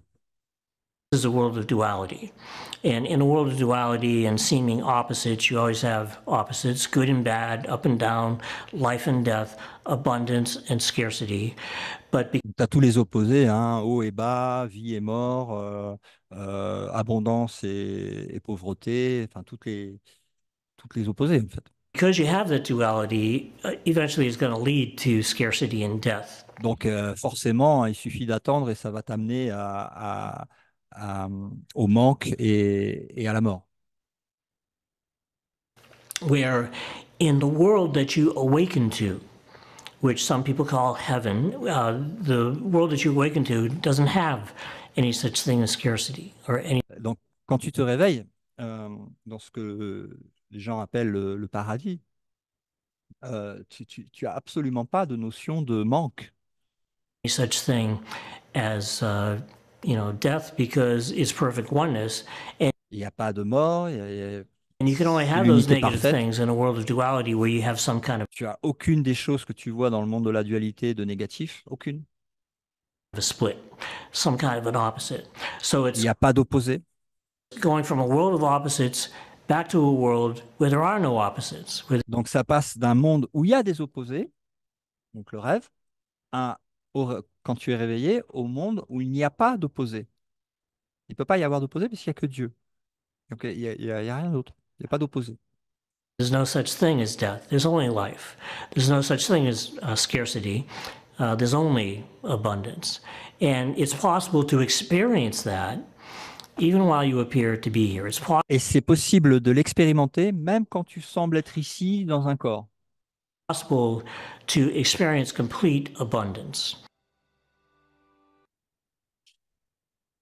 This is a world of duality. And in a world of duality and seeming opposites, you always have opposites, good and bad, up and down, life and death, abundance and scarcity. But tu as tous les opposés, hein, haut et bas, vie et mort, abondance et pauvreté, enfin toutes les opposés en fait. Because you have that duality, eventually it's going to lead to scarcity and death. Donc forcément, il suffit d'attendre et ça va t'amener au manque et à la mort. Where in the world that you awaken to, which some people call heaven, the world that you awaken to doesn't have any such thing as scarcity or any. Donc quand tu te réveilles dans ce que les gens appellent le paradis, tu as absolument pas de notion de manque. Such thing as death, because it's perfect oneness. And il n'y a pas de mort. And you can only have those negative things in a world of duality where you have some kind of. Tu as aucune des choses que tu vois dans le monde de la dualité de négatif, aucune. A split, some kind of an opposite. So it's. Il n'y a pas d'opposé. Going from a world of opposites back to a world where there are no opposites. Donc ça passe d'un monde où il y a des opposés, donc le rêve, quand tu es réveillé, au monde où il n'y a pas d'opposé. Il ne peut pas y avoir d'opposé parce qu'il n'y a que Dieu. Donc il n'y a rien d'autre. Il n'y a pas d'opposé. There's no such thing as death. There's only life. There's no such thing as scarcity. there's only abundance. And it's possible to experience that even while you appear to be here. It's Et c'est possible de l'expérimenter même quand tu sembles être ici dans un corps. possible to experience complete abundance.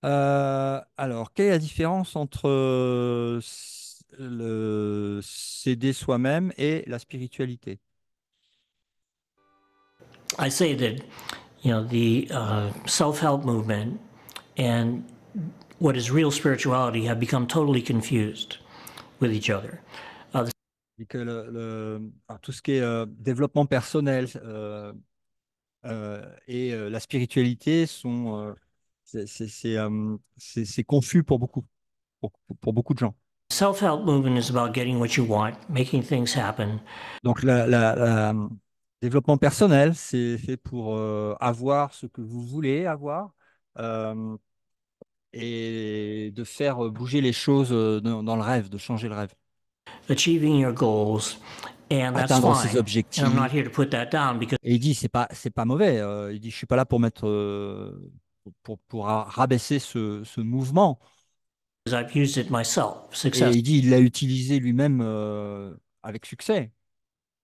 Alors, quelle est la différence entre s'aider soi-même et la spiritualité? I say that, the self-help movement and what is real spirituality have become totally confused with each other. Et que alors, tout ce qui est développement personnel et la spiritualité c'est confus pour pour beaucoup de gens. Self-help movement is about getting what you want, making things happen. Donc, développement personnel, c'est fait pour avoir ce que vous voulez avoir euh, et de faire bouger les choses dans le rêve, de changer le rêve. Achieving your goals, and that's Atteindre ses fine. And objectifs. I'm not here to put that down because Et il dit, c'est pas mauvais. Il dit, je suis pas là pour mettre, pour rabaisser ce mouvement. I've used it myself Et successfully, il dit, il l'a utilisé lui-même avec succès.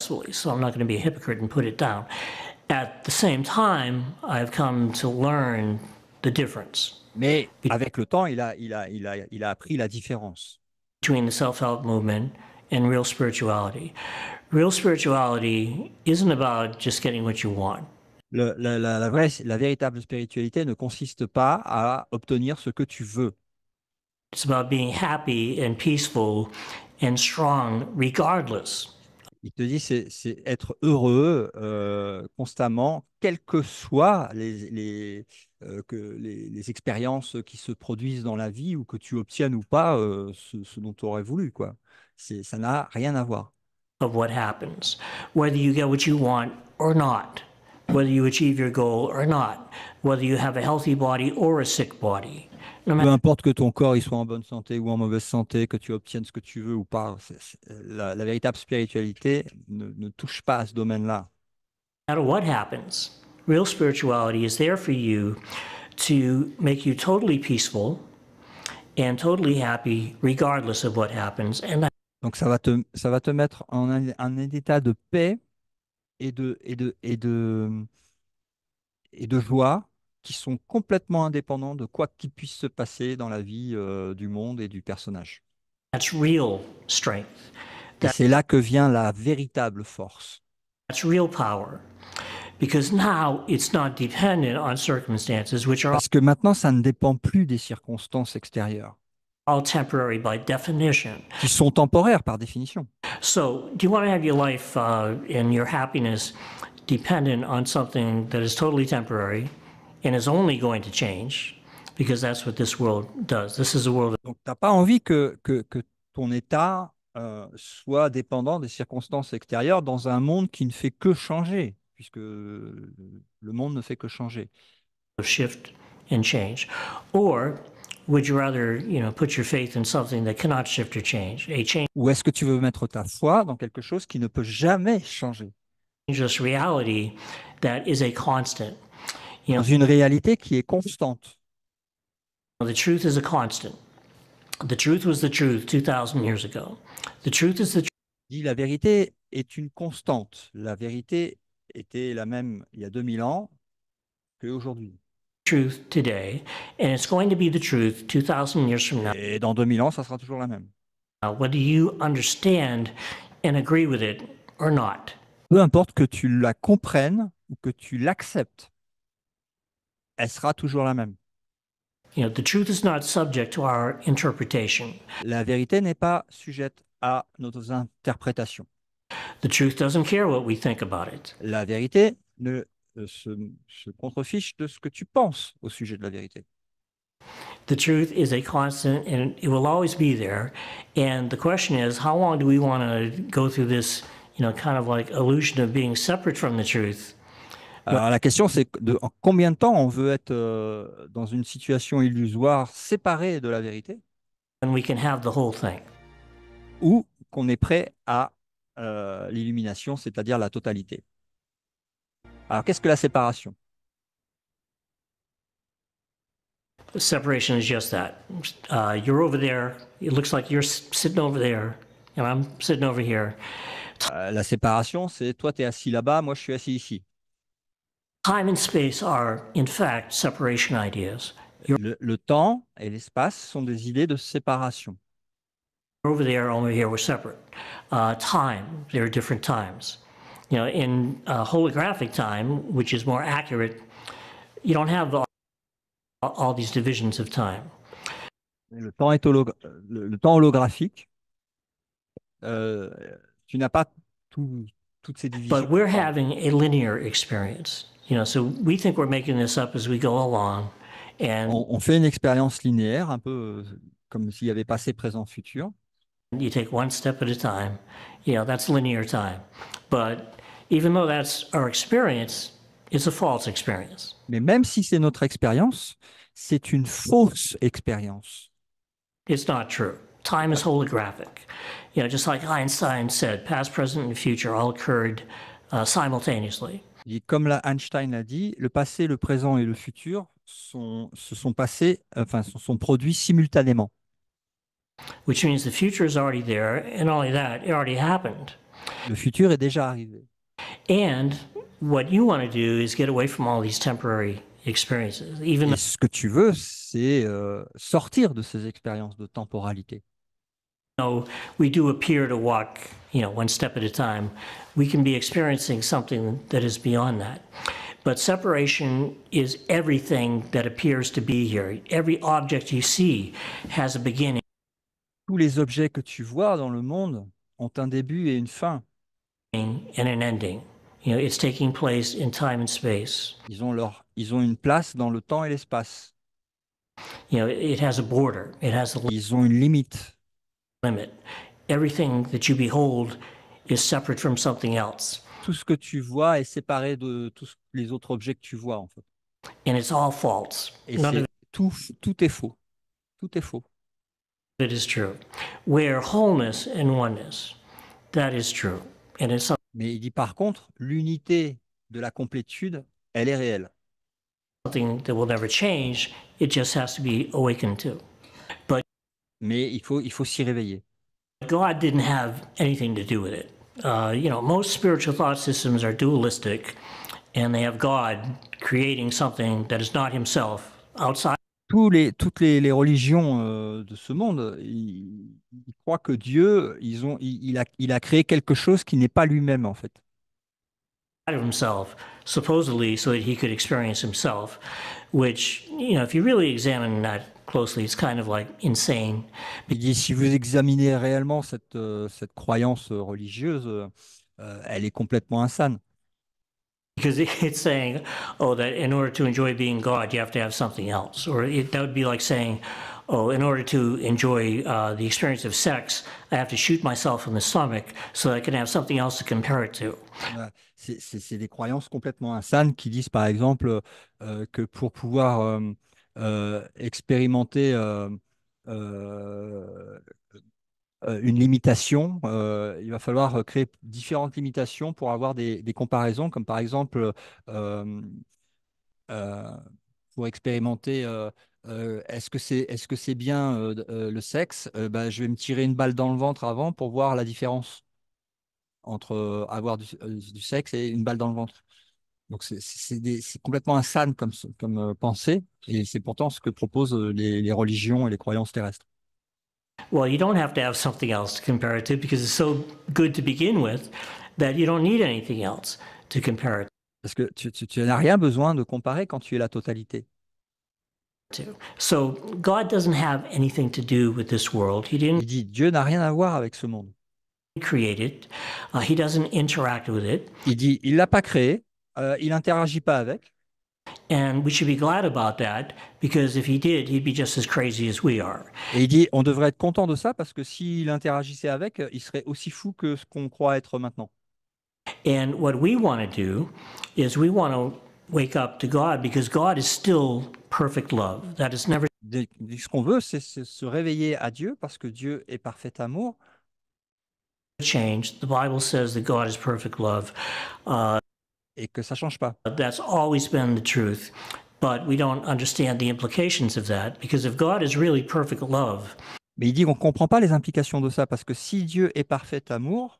so I'm not going to be a hypocrite and put it down. At the same time, I've come to learn the difference Mais avec le temps, il a appris la différence. between the self-help movement and real spirituality. Real spirituality isn't about just getting what you want. La véritable spiritualité ne consiste pas à obtenir ce que tu veux. It's about being happy and peaceful and strong regardless. Il te dit, c'est être heureux constamment, quelles que soient les expériences qui se produisent dans la vie ou que tu obtiennes ou pas ce dont tu aurais voulu, quoi. Ça n'a rien à voir. Of what happens, whether you get what you want or not, whether you achieve your goal or not, whether you have a healthy body or a sick body. No Peu matter importe que ton corps il soit en bonne santé ou en mauvaise santé, que tu obtiennes ce que tu veux ou pas, la véritable spiritualité ne touche pas à ce domaine-là. what happens, real spirituality is there for you to make you totally peaceful and totally happy regardless of what happens. And Donc ça va te mettre en un état de paix et de joie qui sont complètement indépendants de quoi qu'il puisse se passer dans la vie du monde et du personnage. that's real strength. Et c'est là que vient la véritable force. That's real power. Because now it's not dependent on circumstances, which are Parce que maintenant, ça ne dépend plus des circonstances extérieures, all temporary by definition. qui sont temporaires par définition. So, do you want to have your life and your happiness dependent on something that is totally temporary and is only going to change? Because that's what this world does. This is a world Donc, tu n'as pas envie que ton état soit dépendant des circonstances extérieures dans un monde qui ne fait que changer, puisque le monde ne fait que changer. of shift and change. Or would you rather, put your faith in something that cannot shift or change? A Ou est-ce que tu veux mettre ta foi dans quelque chose qui ne peut jamais changer, changeless reality that is a constant? dans une réalité qui est constante? The truth is a constant. The truth was the truth 2,000 years ago. The truth is the truth Dit la vérité est une constante. La vérité était la même il y a 2000 ans qu'aujourd'hui. today, and it's going to be the truth 2,000 years from now. Et dans 2000 ans, ça sera toujours la même. Whether you understand and agree with it or not. Peu importe que tu la comprennes ou que tu l'acceptes, elle sera toujours la même. The truth is not subject to our interpretation. La vérité n'est pas sujette à nos interprétations. The truth doesn't care what we think about it. La vérité ne se contrefiche de ce que tu penses au sujet de la vérité. The truth is a constant and it will always be there. And the question is, how long do we want to go through this, kind of like illusion of being separate from the truth? Alors la question, c'est en combien de temps on veut être dans une situation illusoire séparée de la vérité, And we can have the whole thing. ou qu'on est prêt à l'illumination, c'est-à-dire la totalité. Alors, qu'est-ce que la séparation? Separation is just that. You're over there. It looks like you're sitting over there, and I'm sitting over here. La séparation, c'est toi, tu es assis là-bas, moi, je suis assis ici. Time and space are, in fact, separation ideas. Le temps et l'espace sont des idées de séparation. Over there, over here, we're separate. Time, there are different times. You know, in holographic time, which is more accurate, you don't have all these divisions of time. Le temps est le temps holographique. Tu n'as pas toutes ces divisions. But we're having a linear experience. You know, so we think we're making this up as we go along. And On fait une expérience linéaire, un peu comme s'il y avait passé, présent, futur. you take one step at a time. You know, that's linear time. But even though that's our experience, it's a false experience. Mais même si c'est notre expérience, c'est une fausse expérience. It's not true. Time is holographic. You know, just like Einstein said, past, present, and future all occurred simultaneously. Et comme Einstein l'a dit, le passé, le présent et le futur sont produits simultanément. Which means the future is already there, and not only that, it already happened. Le futur est déjà arrivé. And what you want to do is get away from all these temporary experiences, even Et ce que tu veux, c'est sortir de ces expériences de temporalité. though we do appear to walk, you know, one step at a time. We can be experiencing something that is beyond that. But separation is everything that appears to be here. Every object you see has a beginning. Tous les objets que tu vois dans le monde ont un début et une fin. And an ending. You know, it's taking place in time and space. Ils ont une place dans le temps et l'espace. You know, it has a border. It has a Ils ont une limite. limit. Everything that you behold is separate from something else. Tout ce que tu vois est séparé de tous les autres objets que tu vois, en fait. And it's all false. Et None of tout est faux. Tout est faux. it is true. Where wholeness and oneness, that is true. And it's Mais il dit par contre, l'unité de la complétude, elle est réelle. something that will never change. It just has to be awakened to. Mais il faut s'y réveiller. God didn't have anything to do with it. You know, most spiritual thought systems are dualistic, and they have God creating something that is not himself outside. Toutes les religions de ce monde, ils croient que Dieu, il a créé quelque chose qui n'est pas lui-même, en fait. Of himself, supposedly so that he could experience himself, which, you know, if you really examine that closely, it's kind of like insane. Il dit, si vous examinez réellement cette croyance religieuse, elle est complètement insane. Because it's saying, oh, that in order to enjoy being God, you have to have something else. Or that would be like saying, oh, in order to enjoy the experience of sex, I have to shoot myself in the stomach so that I can have something else to compare it to. Voilà. C'est des croyances complètement insanes qui disent, par exemple, que pour pouvoir expérimenter une limitation, il va falloir créer différentes limitations pour avoir des comparaisons, comme par exemple, pour expérimenter est-ce que c'est bien le sexe, bah, je vais me tirer une balle dans le ventre avant pour voir la différence entre avoir du sexe et une balle dans le ventre. Donc c'est complètement insane comme pensée, et c'est pourtant ce que proposent les religions et les croyances terrestres. Well, you don't have to have something else to compare it to because it's so good to begin with that you don't need anything else to compare it Parce que tu n'as rien besoin de comparer quand tu es la totalité. to. So God doesn't have anything to do with this world. He didn't Il dit, Dieu n'a rien à voir avec ce monde. create it. He doesn't interact with it. Il dit, il ne l'a pas créé, il n'interagit pas avec. And we should be glad about that because if he did, he'd be just as crazy as we are. Et il dit, on devrait être content de ça parce que s'il interagissait avec, il serait aussi fou que ce qu'on croit être maintenant. And what we want to do is we want to wake up to God because God is still perfect love. That is never Ce qu'on veut, c'est se réveiller à Dieu parce que Dieu est parfait amour. changed. The Bible says that God is perfect love. et que ça change pas. That's always been the truth. But we don't understand the implications of that, because if God is really perfect love, Mais il dit qu'on ne comprend pas les implications de ça, parce que si Dieu est parfait amour,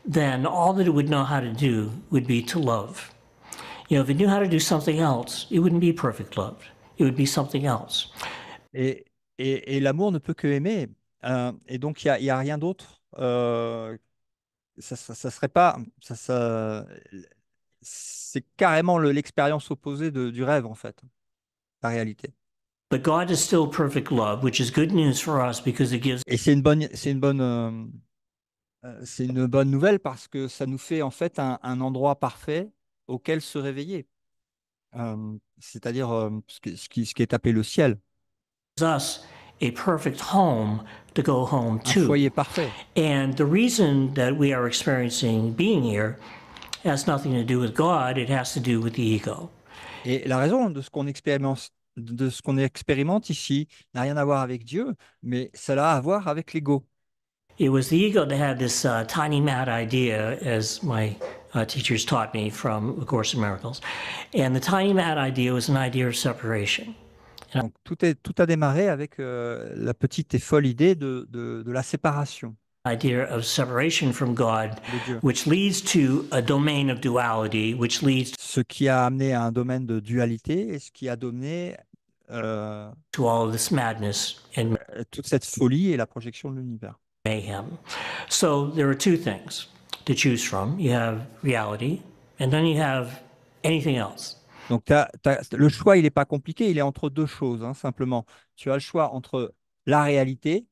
then all that it would know how to do would be to love. If it knew how to do something else, it wouldn't be perfect love. It would be something else. et l'amour ne peut que aimer. Et donc, il y a rien d'autre. Ça serait pas. C'est carrément l'expérience opposée du rêve, en fait, la réalité. But God is still perfect love, which is good news for us because it gives Et c'est une bonne nouvelle parce que ça nous fait en fait un endroit parfait auquel se réveiller. C'est-à-dire ce qui est appelé le ciel, us a perfect home to go home un to. foyer parfait. And the reason that we are experiencing being here has nothing to do with God, it has to do with the ego. Et la raison de ce qu'on expérimente ici n'a rien à voir avec Dieu, mais cela a à voir avec l'ego. It was the ego that had this tiny mad idea, as my teachers taught me from A Course in Miracles. And the tiny mad idea was an idea of separation. Donc tout a démarré avec la petite et folle idée de la séparation Idea of separation from God, de Dieu. which leads to a domain of duality, which leads Ce qui a amené à un domaine de dualité et ce qui a donné to all of this madness and toute cette folie et la projection de l'univers. mayhem. So there are two things to choose from. You have reality, and then you have anything else. Donc le choix, il n'est pas compliqué, il est entre deux choses, hein, simplement. Tu as le choix entre la réalité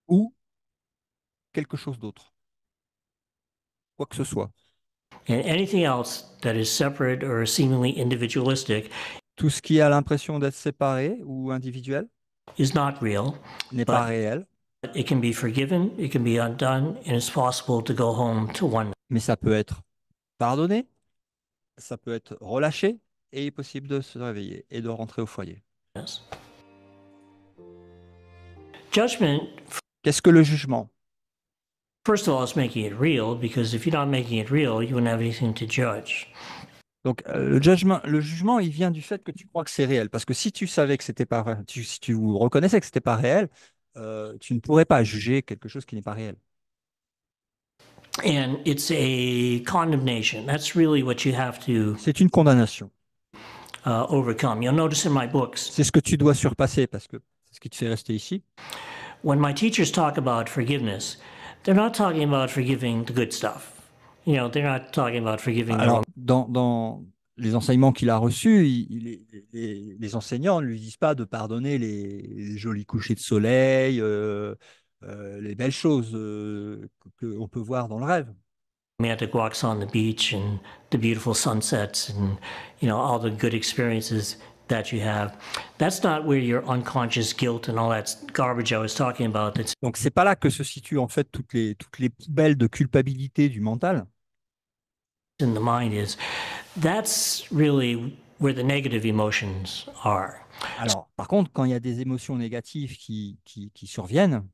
ou quelque chose d'autre, quoi que ce soit. And anything else that is separate or seemingly individualistic Tout ce qui a l'impression d'être séparé ou individuel is not real. n'est pas But réel, it can be forgiven, it can be undone, and it's possible to go home to oneness. mais ça peut être pardonné, ça peut être relâché et il est possible de se réveiller et de rentrer au foyer. Judgment, Qu'est-ce que le jugement? first of all, is making it real, because if you're not making it real, you wouldn't have anything to judge. Donc, le jugement, il vient du fait que tu crois que c'est réel. Parce que si tu savais que c'était pas, si tu reconnaissais que c'était pas réel, tu ne pourrais pas juger quelque chose qui n'est pas réel. And it's a condemnation. That's really what you have to C'est une condamnation. overcome. You'll notice in my books, C'est ce que tu dois surpasser parce que c'est ce qui te fait rester ici. when my teachers talk about forgiveness, they're not talking about forgiving the good stuff. They're not talking about forgiving the Alors, wrong. dans les enseignements qu'il a reçus, les enseignants ne lui disent pas de pardonner les jolis couchers de soleil, les belles choses qu'on peut voir dans le rêve. Romantic walks on the beach and the beautiful sunsets and all the good experiences that you have. That's not where your unconscious guilt and all that garbage I was talking about. That's Donc, c'est pas là que se situent en fait toutes les poubelles de culpabilité du mental. in the mind is. That's really where the negative emotions are. Alors, par contre, quand il y a des émotions négatives qui surviennent,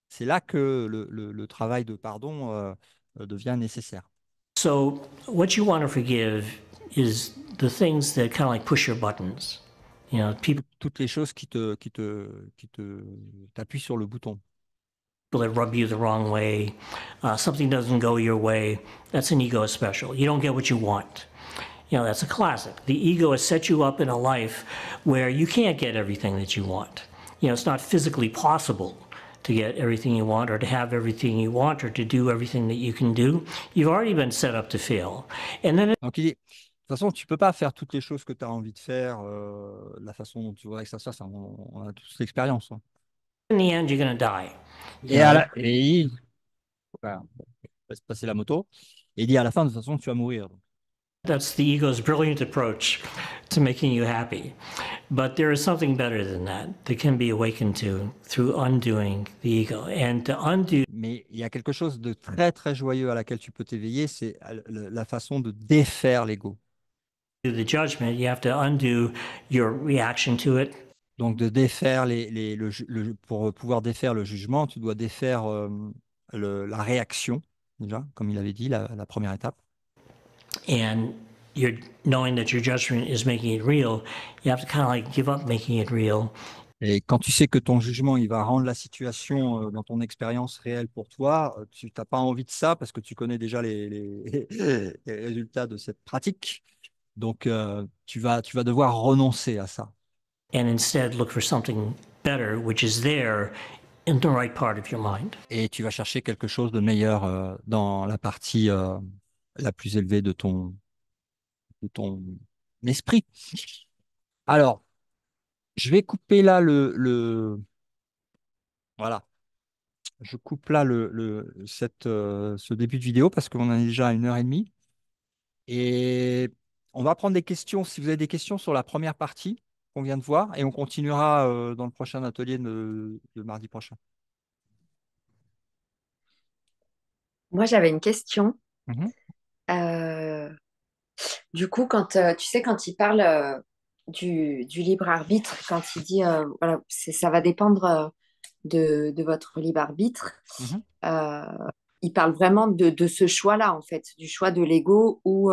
c'est là que le travail de pardon devient nécessaire. So what you want to forgive is the things that kind of like push your buttons. People Toutes les choses qui t'appuient sur le bouton. that rub you the wrong way, something doesn't go your way. That's an ego special. You don't get what you want. That's a classic. The ego has set you up in a life where you can't get everything that you want. It's not physically possible to get everything you want or to have everything you want or to do everything that you can do. You've already been set up to fail. And then Donc, il dit, de toute façon, tu ne peux pas faire toutes les choses que tu as envie de faire de la façon dont tu voudrais que ça se fasse. On a tous l'expérience. Hein. in the end, you're going to die. Voilà, on va se passer la moto. Et il dit à la fin, de toute façon, tu vas mourir. That's the ego's brilliant approach to making you happy. But there is something better than that can be awakened to through undoing the ego. And to undo Mais il y a quelque chose de très, très joyeux à laquelle tu peux t'éveiller, c'est la façon de défaire l'ego. the judgment, you have to undo your reaction to it. Donc, de défaire pour pouvoir défaire le jugement, tu dois défaire la réaction, déjà, comme il avait dit, la première étape. and you're knowing that your judgment is making it real, you have to kind of like give up making it real. Et quand tu sais que ton jugement, il va rendre la situation dans ton expérience réelle pour toi, tu n'as pas envie de ça parce que tu connais déjà les résultats de cette pratique. Donc, tu vas devoir renoncer à ça. And instead look for something better, which is there in the right part of your mind. Et tu vas chercher quelque chose de meilleur dans la partie la plus élevée de ton esprit. Alors, je vais couper là voilà. Je coupe là ce début de vidéo parce qu'on en est déjà à 1h30. Et on va prendre des questions, si vous avez des questions sur la première partie qu'on vient de voir, et on continuera dans le prochain atelier de mardi prochain. Moi, j'avais une question. Mhm. Euh, du coup, quand tu sais, quand il parle du libre arbitre, quand il dit voilà, ça va dépendre de votre libre arbitre, Mhm. euh, il parle vraiment de ce choix-là, en fait, du choix de l'ego ou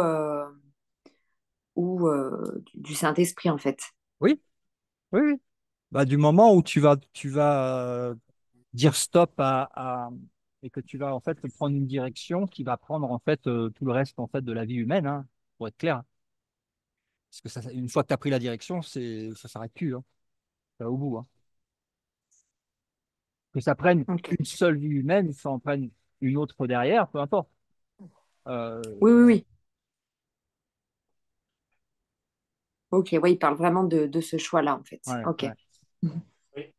du Saint-Esprit, en fait. Oui, oui, oui. Bah, du moment où tu vas dire stop et que tu vas en fait prendre une direction qui va prendre en fait tout le reste en fait de la vie humaine, hein, pour être clair. Parce que une fois que tu as pris la direction, ça s'arrête plus, hein. Ça va au bout, hein. Que ça prenne Ok. une seule vie humaine, que ça en prenne une autre derrière, peu importe. Oui, Euh, oui, oui. Ok, oui, il parle vraiment de ce choix-là, en fait. ouais, Ok. ouais. Oui.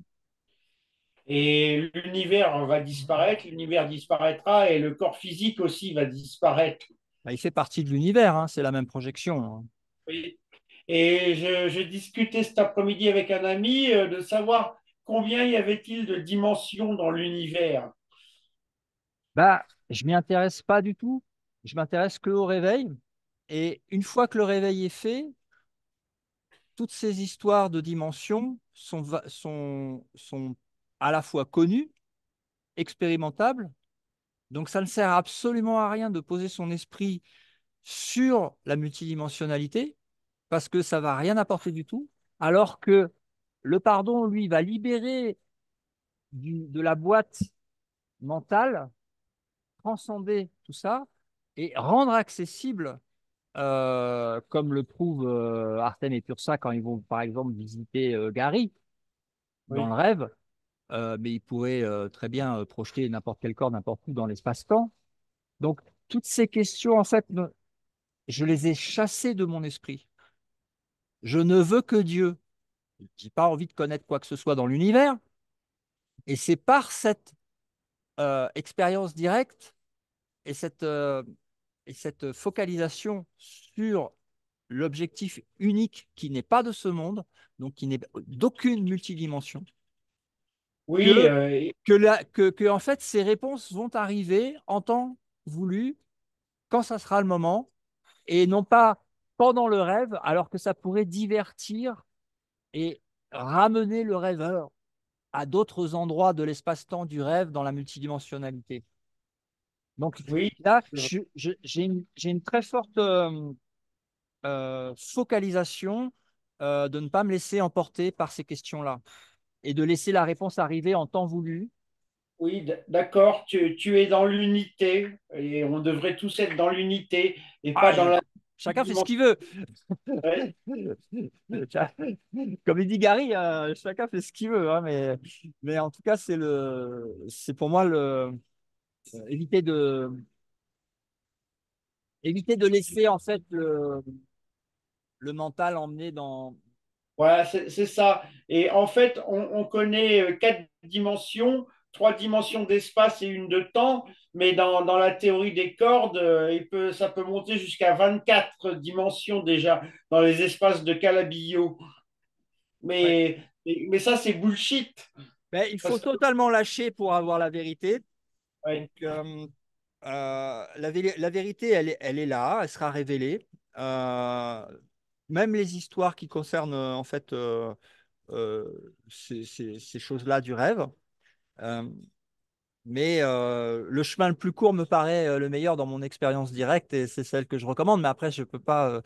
Et l'univers va disparaître, l'univers disparaîtra et le corps physique aussi va disparaître. Bah, il fait partie de l'univers, hein, c'est la même projection, hein. Oui. Et je discutais cet après-midi avec un ami de savoir combien y avait-il de dimensions dans l'univers. Bah, je m'y intéresse pas du tout. Je m'intéresse que au réveil. Et une fois que le réveil est fait, toutes ces histoires de dimensions sont à la fois connues, expérimentables. Donc, ça ne sert absolument à rien de poser son esprit sur la multidimensionnalité parce que ça va rien apporter du tout. Alors que le pardon, lui, va libérer de la boîte mentale, transcender tout ça et rendre accessible, comme le prouve Artem et Pursa quand ils vont, par exemple, visiter Gary dans le Oui, rêve, mais ils pourraient très bien projeter n'importe quel corps, n'importe où dans l'espace-temps. Donc, toutes ces questions, en fait, je les ai chassées de mon esprit. Je ne veux que Dieu. Je n'ai pas envie de connaître quoi que ce soit dans l'univers. Et c'est par cette expérience directe et cette focalisation sur l'objectif unique qui n'est pas de ce monde, donc qui n'est d'aucune multidimension, oui, que, en fait, ces réponses vont arriver en temps voulu, quand ça sera le moment, et non pas pendant le rêve, alors que ça pourrait divertir et ramener le rêveur à d'autres endroits de l'espace-temps du rêve dans la multidimensionnalité. Donc oui. là, j'ai une très forte focalisation de ne pas me laisser emporter par ces questions-là et de laisser la réponse arriver en temps voulu. Oui, d'accord, tu es dans l'unité et on devrait tous être dans l'unité et Ah, pas dans et la chacun fait ce dimension. qu'il veut. Ouais. Comme il dit Gary, chacun fait ce qu'il veut, hein, mais en tout cas, c'est pour moi éviter éviter de laisser en fait le mental emmener dans. Voilà, c'est ça. Et en fait, on connaît quatre dimensions, trois dimensions d'espace et une de temps, mais dans la théorie des cordes, ça peut monter jusqu'à 24 dimensions déjà dans les espaces de Calabi-Yau. Ouais. Mais ça, c'est bullshit. Mais il faut Parce que, totalement lâcher pour avoir la vérité. ouais, Donc, la vérité, elle est là, elle sera révélée. Euh, Même les histoires qui concernent en fait ces choses-là du rêve. Euh, Mais le chemin le plus court me paraît le meilleur dans mon expérience directe et c'est celle que je recommande. Mais après, je ne peux pas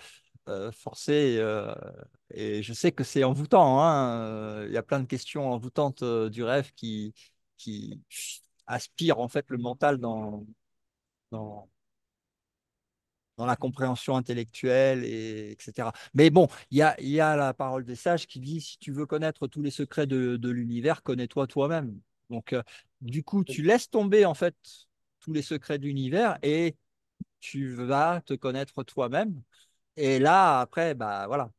forcer. Et je sais que c'est envoûtant, hein. Il y a plein de questions envoûtantes du rêve qui aspirent en fait le mental dans, dans la compréhension intellectuelle, etc. Mais bon, il y a la parole des sages qui dit, si tu veux connaître tous les secrets de l'univers, connais-toi toi-même. Donc, du coup, tu laisses tomber en fait tous les secrets de l'univers et tu vas te connaître toi-même. Et là, après, bah voilà.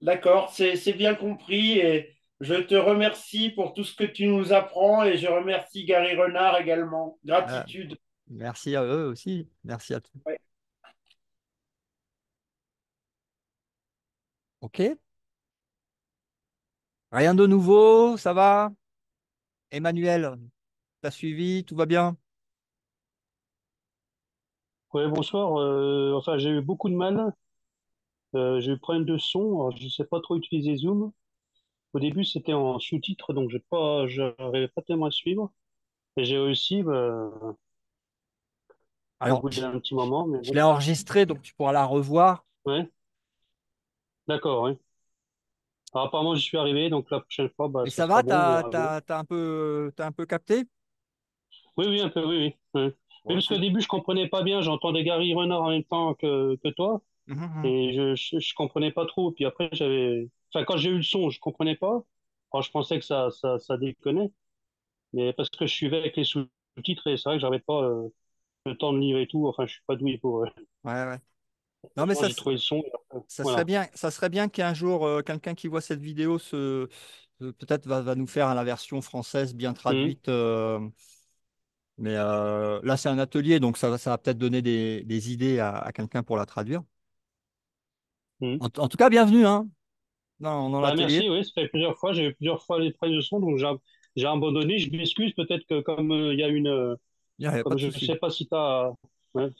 D'accord, c'est bien compris et je te remercie pour tout ce que tu nous apprends et je remercie Gary Renard également. Euh, Gratitude. merci à eux aussi. Merci à tous. Ouais. OK. Rien de nouveau, ça va? Emmanuel, t'as suivi? Tout va bien? Ouais, bonsoir. Enfin, j'ai eu beaucoup de mal. J'ai eu problème de son. Alors, je sais pas trop utiliser Zoom. Au début, c'était en sous-titres, donc j'arrivais pas tellement à suivre. Et j'ai réussi, au Alors, bout d'un petit moment, mais je bon. l'ai enregistré, donc tu pourras la revoir. Ouais, d'accord, ouais. Alors, apparemment, j'y suis arrivé, donc la prochaine fois, Et ça ça va, sera bon, on verra bien. t'as un peu capté? Oui, oui, un peu, oui, oui. Ouais. Oui, Bon, parce qu'au début, je comprenais pas bien. J'entendais Gary Renard en même temps que toi, Mhm, mhm. et je comprenais pas trop. Puis après, enfin, quand j'ai eu le son, je comprenais pas. Alors, je pensais que ça déconnait. Mais parce que je suivais avec les sous-titres et c'est vrai que j'avais pas le temps de lire et tout. Enfin, je suis pas doué pour. Ouais, ouais. Non, mais Moi, j'ai trouvé le son. Voilà. ça serait bien qu'un jour, quelqu'un qui voit cette vidéo peut-être va nous faire la version française bien Mhm. traduite. Mais là, c'est un atelier, donc ça va peut-être donner des idées à quelqu'un pour la traduire. Mhm. En tout cas, bienvenue, hein, dans Bah, l'atelier. merci, oui, ça fait plusieurs fois. J'ai eu plusieurs fois les prises de son, donc j'ai abandonné. Je m'excuse, peut-être que comme il y a Il n'y a pas comme de je souci. sais pas si tu as. Ouais. Enfin,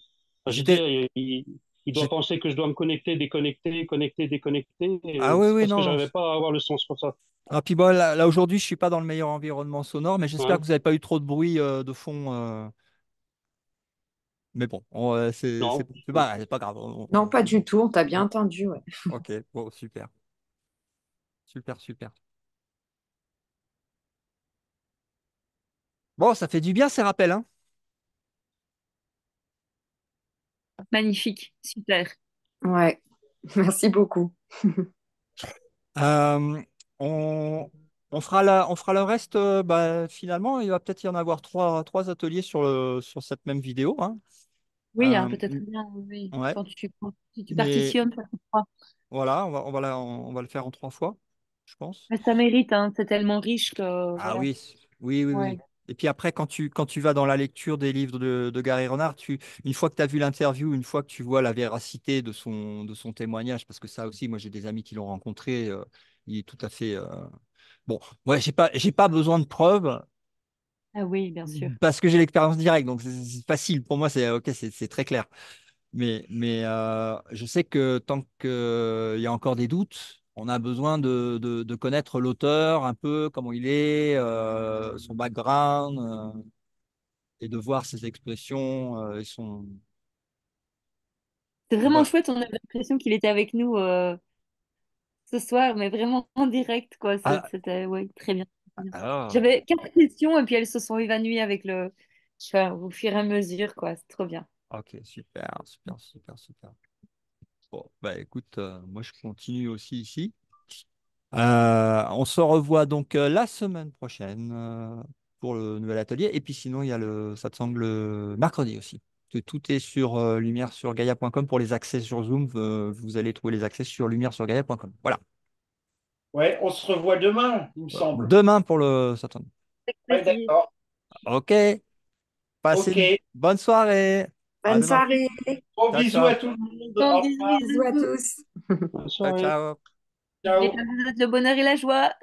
je veux J'étais, dire, il doit j'ai- penser que je dois me connecter, déconnecter, connecter, déconnecter. Ah Et oui, c'est oui, parce que non. j'arrivais pas à avoir le son, c'est pour ça. Ah, puis bon, là aujourd'hui, je suis pas dans le meilleur environnement sonore, mais j'espère que Ouais. vous n'avez pas eu trop de bruit de fond. Mais bon, Non. c'est pas grave. Non, pas du tout, on t'a bien Ouais. entendu, ouais. Ok, bon, super, super, super. Bon, ça fait du bien ces rappels, hein. Magnifique, super. Ouais, merci beaucoup. Euh, on, on fera le reste. Bah, finalement, il va peut-être y en avoir trois ateliers sur cette même vidéo, hein. Oui, hein, Euh, peut-être bien, oui. ouais, Si tu mais partitionnes, ça fera. voilà, on va le faire en 3 fois, je pense. Mais ça mérite, hein, c'est tellement riche que Ah voilà. oui, oui, oui, Ouais. oui. Et puis après, quand tu vas dans la lecture des livres de Gary Renard, une fois que tu as vu l'interview, une fois que tu vois la véracité de son témoignage, parce que ça aussi, moi j'ai des amis qui l'ont rencontré, il est tout à fait. Bon, ouais, j'ai pas besoin de preuves Ah oui, bien sûr. parce que j'ai l'expérience directe, donc c'est facile. Pour moi, c'est ok, c'est très clair. Mais je sais que tant qu'il y a encore des doutes, on a besoin de connaître l'auteur un peu, comment il est, son background, et de voir ses expressions et son. C'est Et vraiment voilà. chouette, on a l'impression qu'il était avec nous ce soir, mais vraiment en direct, quoi. Ah, C'était ouais, très bien. Très bien. alors, J'avais 4 questions et puis elles se sont évanouies avec enfin, au fur et à mesure, quoi. C'est trop bien. ok, super, super, super, super. Bon, bah écoute, moi je continue aussi ici. On se revoit donc la semaine prochaine pour le nouvel atelier. Et puis sinon, il y a le satsang le mercredi aussi. Tout est sur lumière sur gaia.com pour les accès sur Zoom. Vous allez trouver les accès sur lumière sur gaia.com. Voilà. Ouais, on se revoit demain, il me semble. Demain pour le satsang. Avec Ouais, plaisir. d'accord. Ok. Passez Ok. une bonne soirée. À Bonne demain. soirée. Gros Ciao, bisous à ciao. tout le monde. Bon, Au bisous, revoir. Bisous à bisous. tous. Bonne Ciao, soirée. ciao. N'oubliez Ciao. pas de vous souhaiter le bonheur et la joie.